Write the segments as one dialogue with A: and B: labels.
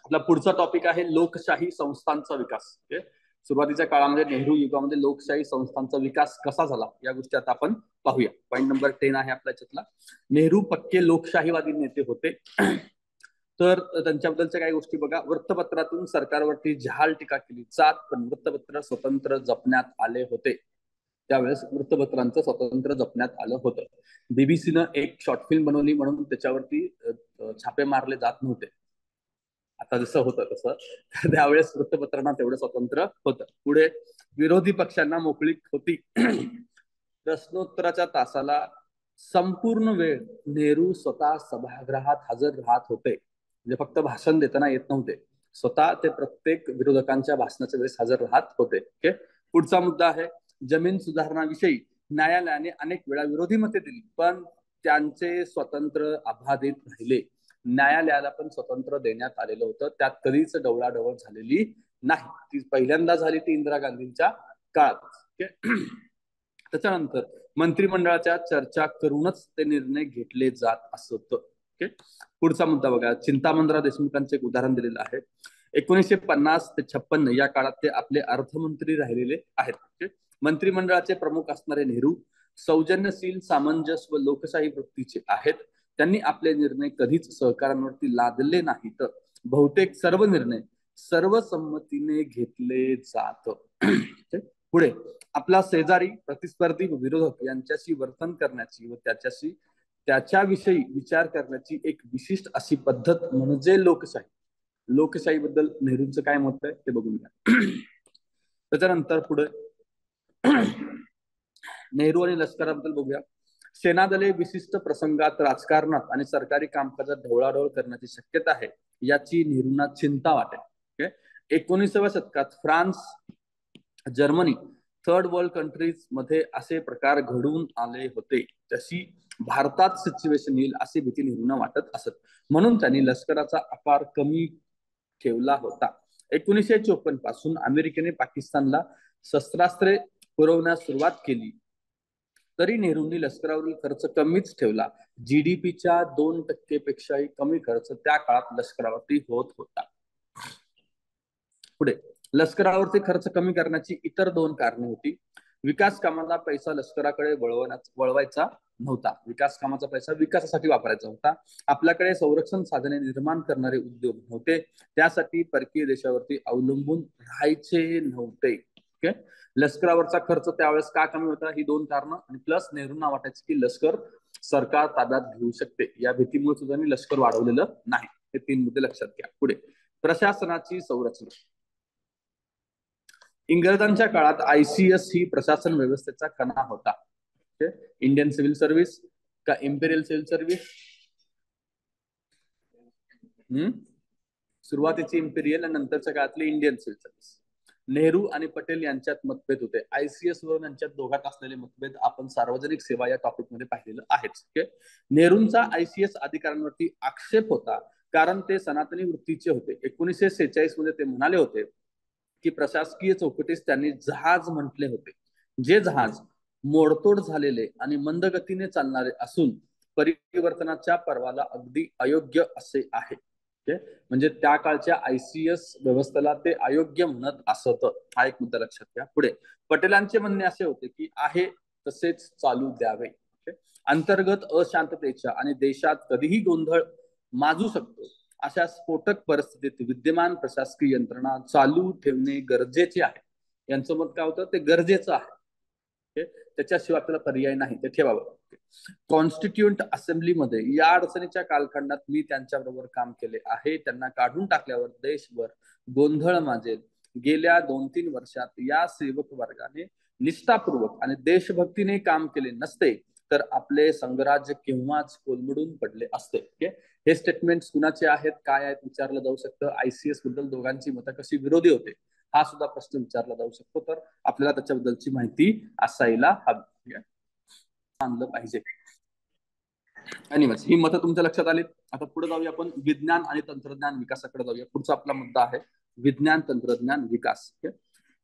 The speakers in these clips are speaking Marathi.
A: आपला पुढचा टॉपिक आहे लोकशाही संस्थांचा विकास. सुरुवातीच्या काळामध्ये नेहरू युगामध्ये लोकशाही संस्थांचा विकास कसा झाला या गोष्टी आता आपण पाहूया. पॉईंट नंबर 10 आहे आपल्या याच्यातला. नेहरू पक्के लोकशाहीवादी नेते होते. तर त्यांच्याबद्दलच्या काही गोष्टी बघा. वृत्तपत्रातून सरकारवरती जहाल टीका केली जात, पण वृत्तपत्र स्वतंत्र जपण्यात आले होते. त्यावेळेस वृत्तपत्रांचं स्वतंत्र जपण्यात आलं होतं. बीबीसीनं एक शॉर्ट फिल्म बनवली म्हणून त्याच्यावरती छापे मारले जात नव्हते. आता जसं होतं तसं त्यावेळेस वृत्तपत्रांना तेवढं स्वतंत्र होतं. पुढे विरोधी पक्षांना मोकळीक होती. प्रश्नोत्तराच्या तासाला संपूर्ण वेळ नेहरू स्वतः सभागृहात हजर राहत होते. म्हणजे फक्त भाषण देताना येत नव्हते, स्वतः ते प्रत्येक विरोधकांच्या भाषणाच्या वेळेस हजर राहत होते. ओके. पुढचा मुद्दा आहे जमीन सुधारणाविषयी न्यायालयाने अनेक वेळा विरोधी मते दिली, पण त्यांचे स्वतंत्र अबाधित राहिले. न्यायालयाला पण स्वतंत्र देण्यात आलेलं होतं, त्यात कधीच ढवळाढवळ झालेली नाही. ती पहिल्यांदा झाली ती इंदिरा गांधींच्या काळात. त्याच्यानंतर मंत्रिमंडळाच्या चर्चा करूनच ते निर्णय घेतले जात असत. ओके. पुढचा मुद्दा बघा. चिंतामणराव देशमुखांचे एक उदाहरण दिलेलं आहे. 1950 ते 56 या काळात ते आपले अर्थमंत्री राहिलेले आहेत. मंत्रिमंडळाचे प्रमुख असणारे नेहरू सौजन्यशील, सामंजस्य व लोकशाही वृत्तीचे आहेत. त्यांनी आपले निर्णय कधीच सहकाऱ्यांवरती लादले नाहीत. बहुतेक सर्व निर्णय सर्वसंमतीने घेतले जात. पुढे आपला शेजारी, प्रतिस्पर्धी व विरोधक यांच्याशी वर्तन करण्याची व त्याच्याविषयी विचार करण्याची एक विशिष्ट अशी पद्धत म्हणजे लोकशाही. लोकशाही बद्दल नेहरूंचं काय मत आहे ते बघून घ्या. त्याच्यानंतर पुढे नेहरू आणि लष्कराबद्दल बघूया. सेनादले विशिष्ट प्रसंगात, राजकारणात आणि सरकारी कामकाजात ढवळाढवळ करण्याची शक्यता आहे याची नेहरूंना चिंता वाटे. 19व्या शतकात France, Germany, third world countries मध्ये असे प्रकार घडून आले होते, तशी भारतात सिच्युएशन येईल अशी भीती नेहरूंना वाटत असत. म्हणून त्यांनी लष्कराचा आकार कमी ठेवला होता. 1954 पासून अमेरिकेने पाकिस्तानला शस्त्रास्त्रे पुरवण्यास सुरुवात केली, तरी नेहरूंनी लष्करावरील खर्च कमीच ठेवला. जीडीपीच्या 2% पेक्षाही कमी खर्च त्या काळात लष्करावरती होत होता. पुढे लष्करावरती खर्च कमी करण्याची इतर 2 कारणे होती. विकास कामाला पैसा लष्कराकडे वळवायचा नव्हता. विकास कामाचा पैसा विकासासाठी वापरायचा होता. आपल्याकडे संरक्षण साधने निर्माण करणारे उद्योग नव्हते, त्यासाठी परकीय देशावरती अवलंबून राहायचे नव्हते. ओके. लष्करावरचा खर्च त्यावेळेस का कमी होता, ही 2 कारणं. आणि प्लस नेहरूंना वाटायचं की लष्कर सरकार ताब्यात घेऊ शकते, या भीतीमुळे सुद्धा लष्कर वाढवलेलं नाही. हे 3 मुद्दे लक्षात घ्या. पुढे प्रशासनाची संरचना. इंग्रजांच्या काळात ICS ही प्रशासन व्यवस्थेचा कणा होता. इंडियन सिव्हिल सर्व्हिस का इम्पेरियल सिव्हिल सर्व्हिस? सुरुवातीची इम्पेरियल आणि नंतरच्या काळातली इंडियन सिव्हिल सर्व्हिस. नेहरू आणि पटेल यांच्यात मतभेद होते. ICS वरून यांच्यात दोघात असलेले मतभेद आपण सार्वजनिक सेवा या टॉपिक मध्ये पाहिलेलं आहेच. नेहरूंचा ICS अधिकाऱ्यांवरती आक्षेप होता, कारण ते सनातनी वृत्तीचे होते. 1946 मध्ये ते म्हणाले होते की प्रशासकीय चौकटीस त्यांनी जहाज म्हटले होते, जे जहाज मोडतोड झालेले आणि मंदगतीने चालणारे असून परिवर्तनाच्या पर्वाला अगदी अयोग्य असे आहे. म्हणजे त्या काळच्या ICS व्यवस्थेला ते अयोग्य म्हणत असत. हा एक मुद्दा लक्षात घ्या. पुढे पटेलांचे म्हणणे असे होते की आहे तसेच चालू द्यावे. अंतर्गत अशांततेच्या आणि देशात कधीही गोंधळ माजू शकतो अशा स्फोटक परिस्थितीत विद्यमान प्रशासकीय यंत्रणा चालू ठेवणे गरजेचे आहे. यांचं मत काय होतं, ते गरजेचं आहे, त्याच्याशिवाय आपल्याला पर्याय नाही, ते ठेवावं. कॉन्स्टिट्यूंट असेंब्लीमध्ये या अडचणीच्या कालखंडात मी त्यांच्याबरोबर काम केले आहे. त्यांना काढून टाकल्यावर देशभर गोंधळ माजेल. गेल्या 2-3 वर्षात या सेवक वर्गाने निष्ठापूर्वक आणि देशभक्तीने काम केले नसते तर आपले संघराज्य केव्हाच कोलमडून पडले असते. हे स्टेटमेंट कुणाचे आहेत, काय आहेत विचारलं जाऊ शकतं. ICS बद्दल दोघांची मतं कशी विरोधी होते हा सुद्धा प्रश्न विचारला जाऊ शकतो. तर आपल्याला त्याच्याबद्दलची माहिती असायला हवी, आणलं पाहिजे. एनिवेज ही मतं तुमच्या लक्षात आली. आता पुढे जाऊया आपण विज्ञान आणि तंत्रज्ञान विकासाकडे जाऊया. पुढचा आपला मुद्दा आहे विज्ञान तंत्रज्ञान विकास.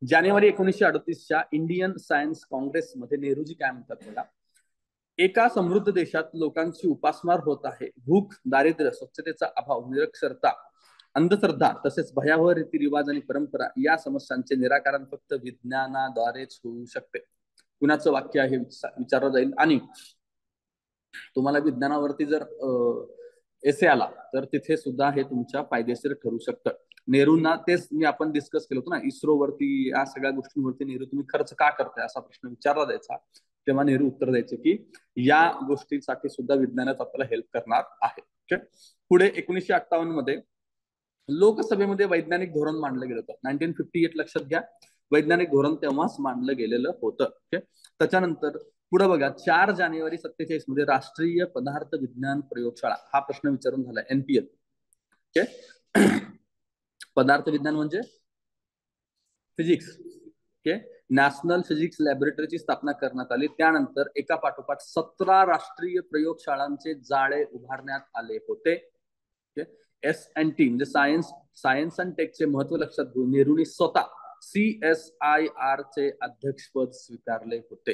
A: जानेवारी 1938च्या इंडियन सायन्स काँग्रेस मध्ये नेहरूजी काय म्हणतात बघा. एका समृद्ध देशात लोकांची उपासमार होत आहे. भूक, दारिद्र्य, स्वच्छतेचा अभाव, निरक्षरता अंधश्रद्धा तसेच भयावह रीतिरिवाज आणि परंपरा या समस्यांचे निराकरण फक्त विज्ञानाद्वारेच होऊ शकते. कुणाचं वाक्य आहे विचारलं जाईल. आणि तुम्हाला विज्ञानावरती जर एसे आला तर तिथे सुद्धा हे तुमच्या फायदेशीर ठरू शकतं. नेहरूंना तेच मी आपण डिस्कस केलं होतं ना, इस्रोवरती या सगळ्या गोष्टींवरती नेहरू तुम्ही खर्च का करताय असा प्रश्न विचारला जायचा. तेव्हा नेहरू उत्तर द्यायचे की या गोष्टींसाठी सुद्धा विज्ञानच आपल्याला हेल्प करणार आहे. पुढे 1958 मध्ये लोकसभेमध्ये वैज्ञानिक धोरण मांडलं गेलं होतं. 1958 लक्षात घ्या, वैज्ञानिक धोरण तेव्हाच मांडलं गेलेलं होतं. त्याच्यानंतर पुढे बघा, 4 जानेवारी 47 मध्ये राष्ट्रीय पदार्थ विज्ञान प्रयोगशाळा हा प्रश्न विचारून झाला. एनपीएल. पदार्थ विज्ञान म्हणजे फिजिक्स. नॅशनल फिजिक्स लॅबोरेटरीची स्थापना करण्यात आली. त्यानंतर एका पाठोपाठ 17 राष्ट्रीय प्रयोगशाळांचे जाळे उभारण्यात आले होते. S&T म्हणजे सायन्स अँड टेकचे महत्व लक्षात घेऊन नेहरूंनी स्वतः CSIR चे अध्यक्षपद स्वीकारले होते.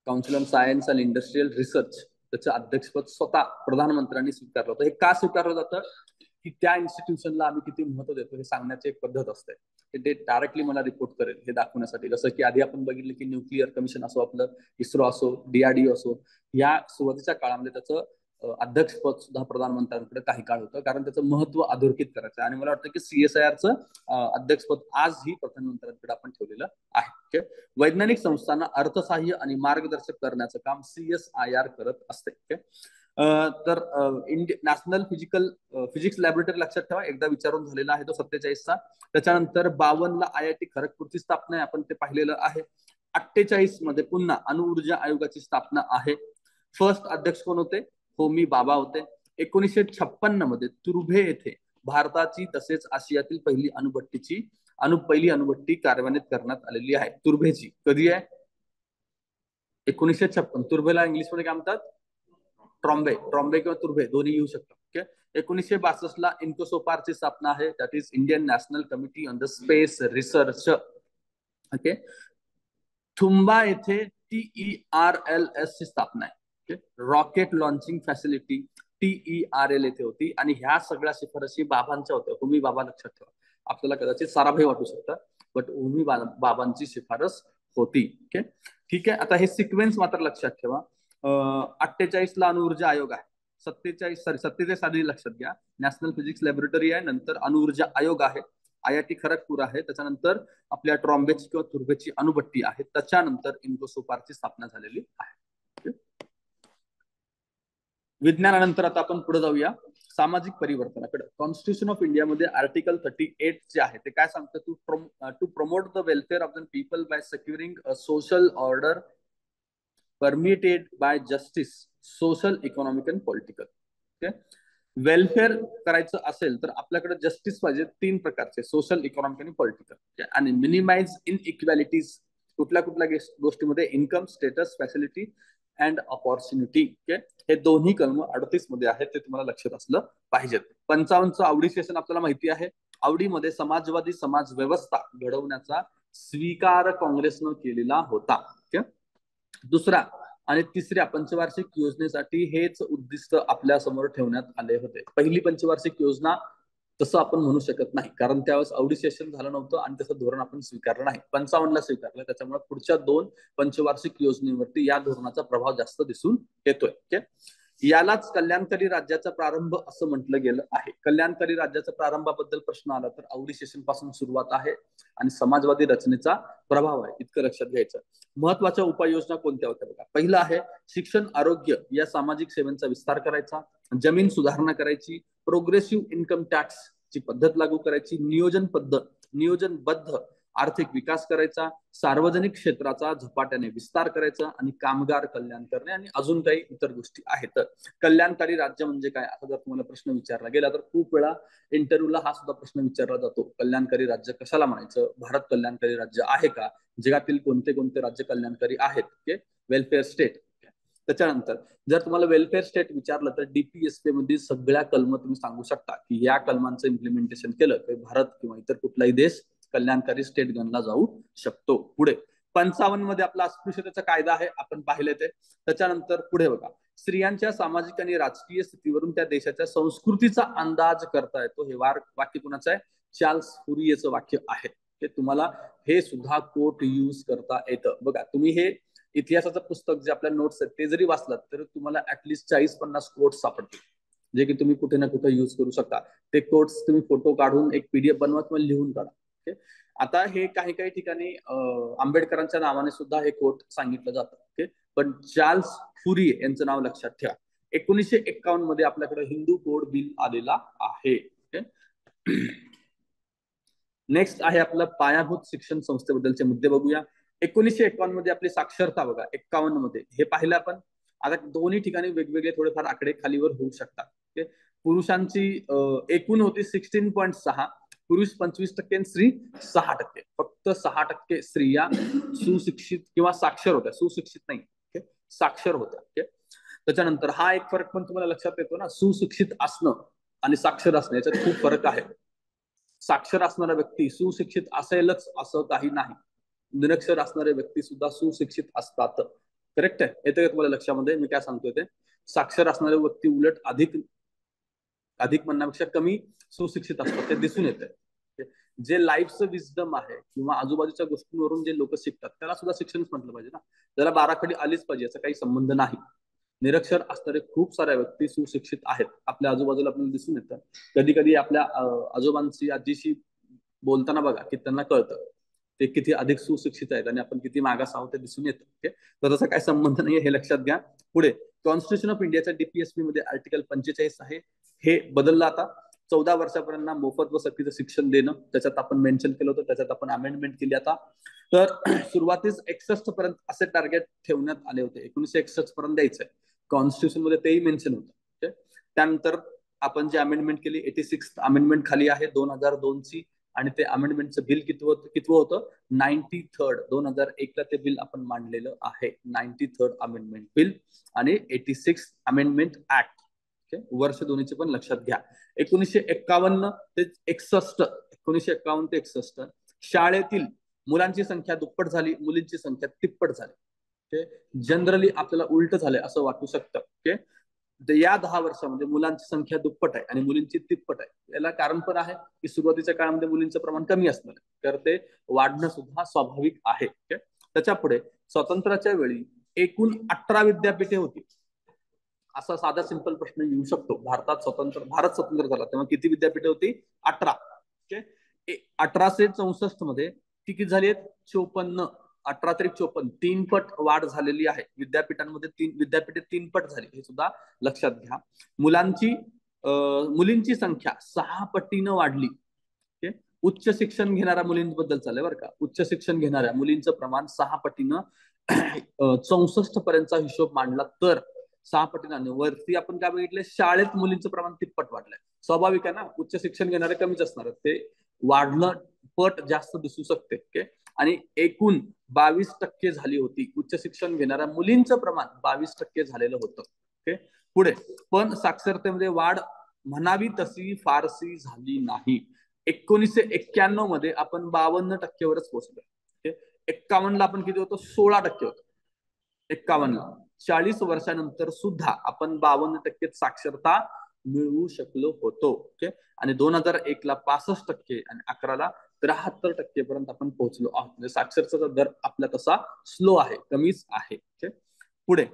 A: Council on science and industrial research त्याचं अध्यक्षपद स्वतः प्रधानमंत्र्यांनी स्वीकारलं होतं. हे का स्वीकारलं जातं की त्या इन्स्टिट्यूशनला आम्ही किती महत्व देतो हे सांगण्याची एक पद्धत असते. ते डायरेक्टली मला रिपोर्ट करेल हे दाखवण्यासाठी. जसं की आधी आपण बघितलं की न्यूक्लिअर कमिशन असो, आपलं इस्रो असो, DRDO असो, या सुरुवातीच्या काळामध्ये त्याचं अध्यक्षपद सुद्धा प्रधानमंत्र्यांकडे काही काळ होतं, कारण त्याचं महत्व अधोरेखित करायचं. आणि मला वाटतं की CSIRचं अध्यक्षपद आजही प्रधानमंत्र्यांकडे आपण ठेवलेलं आहे. वैज्ञानिक संस्थांना अर्थसहाय्य आणि मार्गदर्शक करण्याचं काम CSIR करत असते. तर नॅशनल फिजिक्स लॅबोरेटरी लक्षात ठेवा, एकदा विचारून झालेला आहे तो 47चा. त्याच्यानंतर 52 ला IIT खरगपूरची स्थापना आहे, आपण ते पाहिलेलं आहे. 48 मध्ये पुन्हा अणुऊर्जा आयोगाची स्थापना आहे. फर्स्ट अध्यक्ष कोण होते? होमी बाबा होते. 1956 मध्ये तुर्भे येथे भारताची तसेच आशियातील पहिली अणुभट्टी कार्यान्वित करण्यात आलेली आहे. तुर्भेची कधी आहे? 1956. तुर्भेला इंग्लिशमध्ये काय म्हणतात? ट्रॉम्बे किंवा तुर्भे दोन्ही येऊ शकतात. 1962 ला इन्कोसोपारची स्थापना आहे, that is Indian national committee on the space research. Thumba येथे TERLS ची स्थापना आहे. रॉकेट लॉन्चिंग फॅसिलिटी TERL येथे होती. आणि ह्या सगळ्या शिफारशी बाबांच्या होत्या. होमी बाबा लक्षात ठेवा. आपल्याला कदाचित साराभाई वाटू शकतात, बट होमी बाबांची शिफारस होती. ठीक आहे. आता हे सिक्वेन्स मात्र लक्षात ठेवा. 48 ला अणुऊर्जा आयोग आहे. 47 आधी लक्षात घ्या, नॅशनल फिजिक्स लॅबोरेटरी आहे, नंतर अणुऊर्जा आयोग आहे, IIT खरगपूर आहे, त्याच्यानंतर आपल्या ट्रॉम्बेची किंवा तुर्भेची अणुभट्टी आहे, त्याच्यानंतर इन्कोसोपारची स्थापना झालेली आहे. विज्ञानानंतर आता आपण पुढे जाऊया सामाजिक परिवर्तनाकडे. कॉन्स्टिट्यूशन ऑफ इंडिया मध्ये आर्टिकल 38 जे आहे ते काय सांगतं? To promote the welfare of the people by securing a social order permitted by justice, social, economic and political. Welfare करायचं असेल तर आपल्याकडे जस्टिस पाहिजे 3 प्रकारचे, सोशल, इकॉनॉमिक आणि पॉलिटिकल. आणि मिनिमाइज इनइक्वॅलिटीज कुठल्या गोष्टीमध्ये? Income, status, facility and opportunity. हे दोन्ही कलम 38 मध्ये आहेत, ते तुम्हाला लक्षात असलं पाहिजे. 55चं आवडी सेशन आपल्याला माहिती आहे. आवडीमध्ये समाजवादी समाज व्यवस्था घडवण्याचा स्वीकार काँग्रेसनं केलेला होता. दुसरा आणि तिसऱ्या पंचवार्षिक योजनेसाठी हेच उद्दिष्ट आपल्या समोर ठेवण्यात आले होते. पहिली पंचवार्षिक योजना तसं आपण म्हणू शकत नाही, कारण त्यावेळेस आवडी सेशन झालं नव्हतं आणि तसं धोरण आपण स्वीकारलं नाही. 55 ला स्वीकारलं, त्याच्यामुळे पुढच्या 2 पंचवार्षिक योजनेवरती या धोरणाचा प्रभाव जास्त दिसून येतोय. यालाच कल्याणकारी राज्याचा प्रारंभ असं म्हटलं गेलं आहे. कल्याणकारी राज्याच्या प्रारंभाबद्दल प्रश्न आला तर आवडी सेशन पासून सुरुवात आहे आणि समाजवादी रचनेचा प्रभाव आहे, इतकं लक्षात घ्यायचं. महत्वाच्या उपाययोजना कोणत्या होत्या बघा. पहिलं आहे शिक्षण, आरोग्य या सामाजिक सेवांचा विस्तार करायचा, जमीन सुधारणा करायची, प्रोग्रेसिव्ह इन्कम टॅक्स ची पद्धत लागू करायची, नियोजनबद्ध आर्थिक विकास करायचा, सार्वजनिक क्षेत्राचा झपाट्याने विस्तार करायचा आणि कामगार कल्याण करणे आणि अजून काही इतर गोष्टी आहेत. कल्याणकारी राज्य म्हणजे काय असा जर तुम्हाला प्रश्न विचारला गेला तर खूप वेळा इंटरव्ह्यूला हा सुद्धा प्रश्न विचारला जातो. कल्याणकारी राज्य कशाला म्हणायचं? भारत कल्याणकारी राज्य आहे का? जगातील कोणते कोणते राज्य कल्याणकारी आहेत? Welfare state. त्याच्यानंतर जर तुम्हाला वेलफेअर स्टेट विचारलं तर DPSP मध्ये सगळ्या कलम तुम्ही सांगू शकता की या कलमांचं इम्प्लिमेंटेशन केलं तर भारत किंवा इतर कुठलाही देश कल्याणकारी स्टेट गणला जाऊ शकतो. पुढे 55 मध्ये आपला अस्पृश्यतेचा कायदा आहे, आपण पाहिले ते. त्याच्यानंतर पुढे बघा, स्त्रियांच्या सामाजिक आणि राजकीय स्थितीवरून त्या देशाच्या संस्कृतीचा अंदाज करता येतो. हे वाक्य कुणाचं आहे? चार्ल्स फुरियेचं वाक्य आहे. ते तुम्हाला हे सुद्धा कोट यूज करता येतं. बघा, तुम्ही हे इतिहासाचं पुस्तक जे आपल्या नोट्स आहेत ते जरी वाचलात तर तुम्हाला ऍटलिस्ट 40-50 कोट्स सापडतील, जे की तुम्ही कुठे ना कुठे यूज करू शकता. ते कोट्स तुम्ही फोटो काढून एक PDF बनवा किंवा लिहून काढा. ओके. आता हे काही काही ठिकाणी आंबेडकरांच्या नावाने सुद्धा हे कोट सांगितलं जातं. ओके. पण चार्ल्स फुरिये यांचं नाव लक्षात ठेवा. 1951 मध्ये आपल्याकडे हिंदू कोड बिल आलेला आहे. नेक्स्ट आहे आपलं पायाभूत शिक्षण संस्थेबद्दलचे मुद्दे बघूया. 1951 मध्ये आपली साक्षरता बघा, 51 मध्ये हे पाहिलं आपण. आता दोन्ही ठिकाणी वेगवेगळे थोडेफार आकडे खालीवर होऊ शकतात. पुरुषांची एकूण होती 16.6, पुरुष 25% आणि स्त्री 6%. फक्त 6% स्त्रिया सुशिक्षित किंवा साक्षर होत्या, सुशिक्षित नाही, साक्षर होत्या. त्याच्यानंतर हा एक फरक पण तुम्हाला लक्षात येतो ना, सुशिक्षित असणं आणि साक्षर असणं याच्यात खूप फरक आहे. साक्षर असणारा व्यक्ती सुशिक्षित असेलच असं काही नाही. निरक्षर असणारे व्यक्ती सुद्धा सुशिक्षित असतात. करेक्ट आहे? येतं का तुम्हाला लक्षामध्ये मी काय सांगतोय ते? साक्षर असणारे व्यक्ती उलट अधिक म्हणण्यापेक्षा कमी सुशिक्षित असतात, ते दिसून येते. जे लाईफचं विजडम आहे किंवा आजूबाजूच्या गोष्टींवरून जे लोक शिकतात त्याला सुद्धा शिक्षणच म्हटलं पाहिजे ना. त्याला बाराखडी आलीच पाहिजे याचा काही संबंध नाही. निरक्षर असणारे खूप साऱ्या व्यक्ती सुशिक्षित आहेत, आपल्या आजूबाजूला आपल्याला दिसून येतात. कधी कधी आपल्या आजोबांशी आजीशी बोलताना बघा की त्यांना कळतं ते किती अधिक सुशिक्षित आहेत आणि आपण किती मागास आहोत ते दिसून येतं. तर त्याचा काय संबंध नाहीये हे लक्षात घ्या. पुढे कॉन्स्टिट्यूशन ऑफ इंडियाच्या DPSP मध्ये आर्टिकल 45 आहे, हे बदललं आता. 14 वर्षापर्यंत मोफत व सक्तीचं शिक्षण देणं त्याच्यात आपण मेन्शन केलं होतं, त्याच्यात आपण अमेंडमेंट केली आता. तर सुरुवातीस 61 पर्यंत असे टार्गेट ठेवण्यात आले होते. 1961 पर्यंत द्यायचंय कॉन्स्टिट्यूशन मध्ये, तेही मेन्शन होतं. त्यानंतर आपण जे अमेंडमेंट केली 86 अमेंडमेंट खाली आहे 2002 ची, आणि ते अमेंडमेंटचं बिल कितवं होतं? 93rd. 2001 ला ते बिल आपण मांडलेलं आहे, 93rd अमेंडमेंट बिल आणि 86 अमेंडमेंट ऍक्ट. वर्ष दोन्हीचे पण लक्षात घ्या. 1951 ते 61, 1951 ते 61 शाळेतील मुलांची संख्या दुप्पट झाली, मुलींची संख्या तिप्पट झाली. जनरली आपल्याला उलट झालंय असं वाटू शकतं. या 10 वर्षामध्ये मुलांची संख्या दुप्पट आहे आणि मुलींची तिप्पट आहे. याला कारण पण आहे की सुरुवातीच्या काळामध्ये मुलींचं प्रमाण कमी असणार आहे, तर ते वाढणं सुद्धा स्वाभाविक आहे. त्याच्या पुढे स्वातंत्र्याच्या वेळी एकूण 18 विद्यापीठे होती. असा साधा सिंपल प्रश्न येऊ शकतो. भारत स्वतंत्र झाला तेव्हा किती विद्यापीठे होती? 18. 1864 मध्ये किती झाली आहेत? 54. 18 तरी 54, 3 पट वाढ झालेली आहे. विद्यापीठांमध्ये विद्यापीठे 3 पट झाली, हे सुद्धा लक्षात घ्या. मुलींची संख्या 6 पटीनं वाढली. उच्च शिक्षण घेणाऱ्या मुलींबद्दल चाललंय बरं का. उच्च शिक्षण घेणाऱ्या मुलींचं प्रमाण 6 पटीनं 64 पर्यंतचा हिशोब मांडला तर 6 पटीनं वरती आपण काय बघितलं? शाळेत मुलींचं प्रमाण तिप्पट वाढलंय. स्वाभाविक आहे ना, उच्च शिक्षण घेणारे कमीच असणार, ते वाढणं पट जास्त दिसू शकते. आणि एकूण 22% झाली होती. उच्च शिक्षण घेणाऱ्या मुलींचं प्रमाण 22% झालेलं होतं. पुढे पण साक्षरतेमध्ये वाढ म्हणावी तशी फारशी झाली नाही. 1991 मध्ये आपण 52% वरच पोहोचलो. 51 ला आपण किती होतो? 16% होतो. 51 ला 40 वर्षानंतर सुद्धा आपण 52% साक्षरता मिळवू शकलो होतो. आणि 2001 ला 65% आणि 11 ला 73% पर्यंत आपण पोहोचलो आहोत. म्हणजे साक्षरतेचा दर आपला तसा स्लो आहे, कमीच आहे. पुढे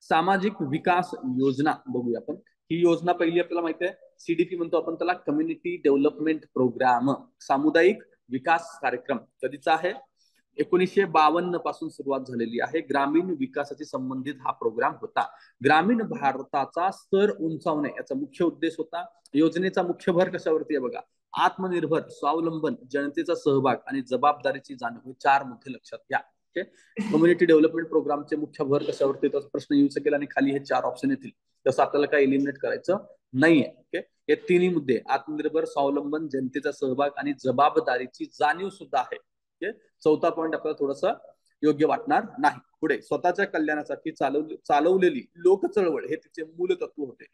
A: सामाजिक विकास योजना बघूया आपण. ही योजना पहिली आपल्याला माहिती आहे, CDP म्हणतो आपण त्याला, कम्युनिटी डेव्हलपमेंट प्रोग्राम, सामुदायिक विकास कार्यक्रम. कधीचा आहे? 1952 पासून सुरुवात झालेली आहे. ग्रामीण विकासाशी संबंधित हा प्रोग्राम होता. ग्रामीण भारताचा स्तर उंचावणे याचा मुख्य उद्देश होता. योजनेचा मुख्य भर कशावरती आहे बघा? आत्मनिर्भर, स्वावलंबन, जनतेचा सहभाग आणि जबाबदारीची जाणीव, हे 4 मुद्दे लक्षात घ्या. कम्युनिटी डेव्हलपमेंट प्रोग्रामचे मुख्य भर कशावरती? त्याचा प्रश्न येऊ शकेल आणि खाली हे 4 ऑप्शन येतील. तसं आपल्याला काय एलिमिनेट करायचं नाहीये. हे तिन्ही मुद्दे आत्मनिर्भर, स्वावलंबन, जनतेचा सहभाग आणि जबाबदारीची जाणीव सुद्धा आहे. चौथा पॉईंट आपल्याला थोडस योग्य वाटणार नाही. पुढे स्वतःच्या कल्याणासाठी चालवलेली लोक चळवळ हे तिचे मूलतत्व होते.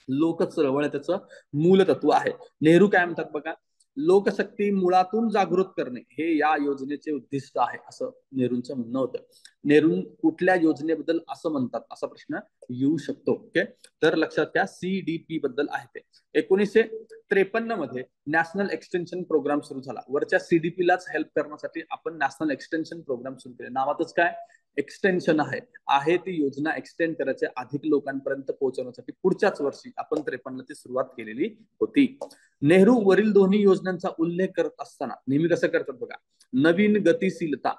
A: लोक चळवळ त्याचं मूलतत्व आहे. नेहरू काय म्हणतात बघा? लोकशक्ती मुळातून जागृत करणे हे या योजनेचे उद्दिष्ट आहे, असं नेहरूंचं म्हणणं होतं. नेहरू कुठल्या योजनेबद्दल असं म्हणतात, असा प्रश्न येऊ शकतो. ओके, तर लक्षात घ्या CDP बद्दल आहे ते. 1953 मध्ये नॅशनल एक्सटेन्शन प्रोग्राम सुरू झाला. वरच्या CDP लाच हेल्प करण्यासाठी आपण नॅशनल एक्सटेन्शन प्रोग्राम सुरू केले. नावातच काय एक्सटेन्शन आहे ती योजना एक्सटेंड करायची, अधिक लोकांपर्यंत पोहोचवण्यासाठी पुढच्याच वर्षी आपण 53 ची सुरुवात केलेली होती. नेहरू वरील दोन्ही योजनांचा उल्लेख करत असताना नेहमी कसं करतात बघा, नवीन गतिशीलता,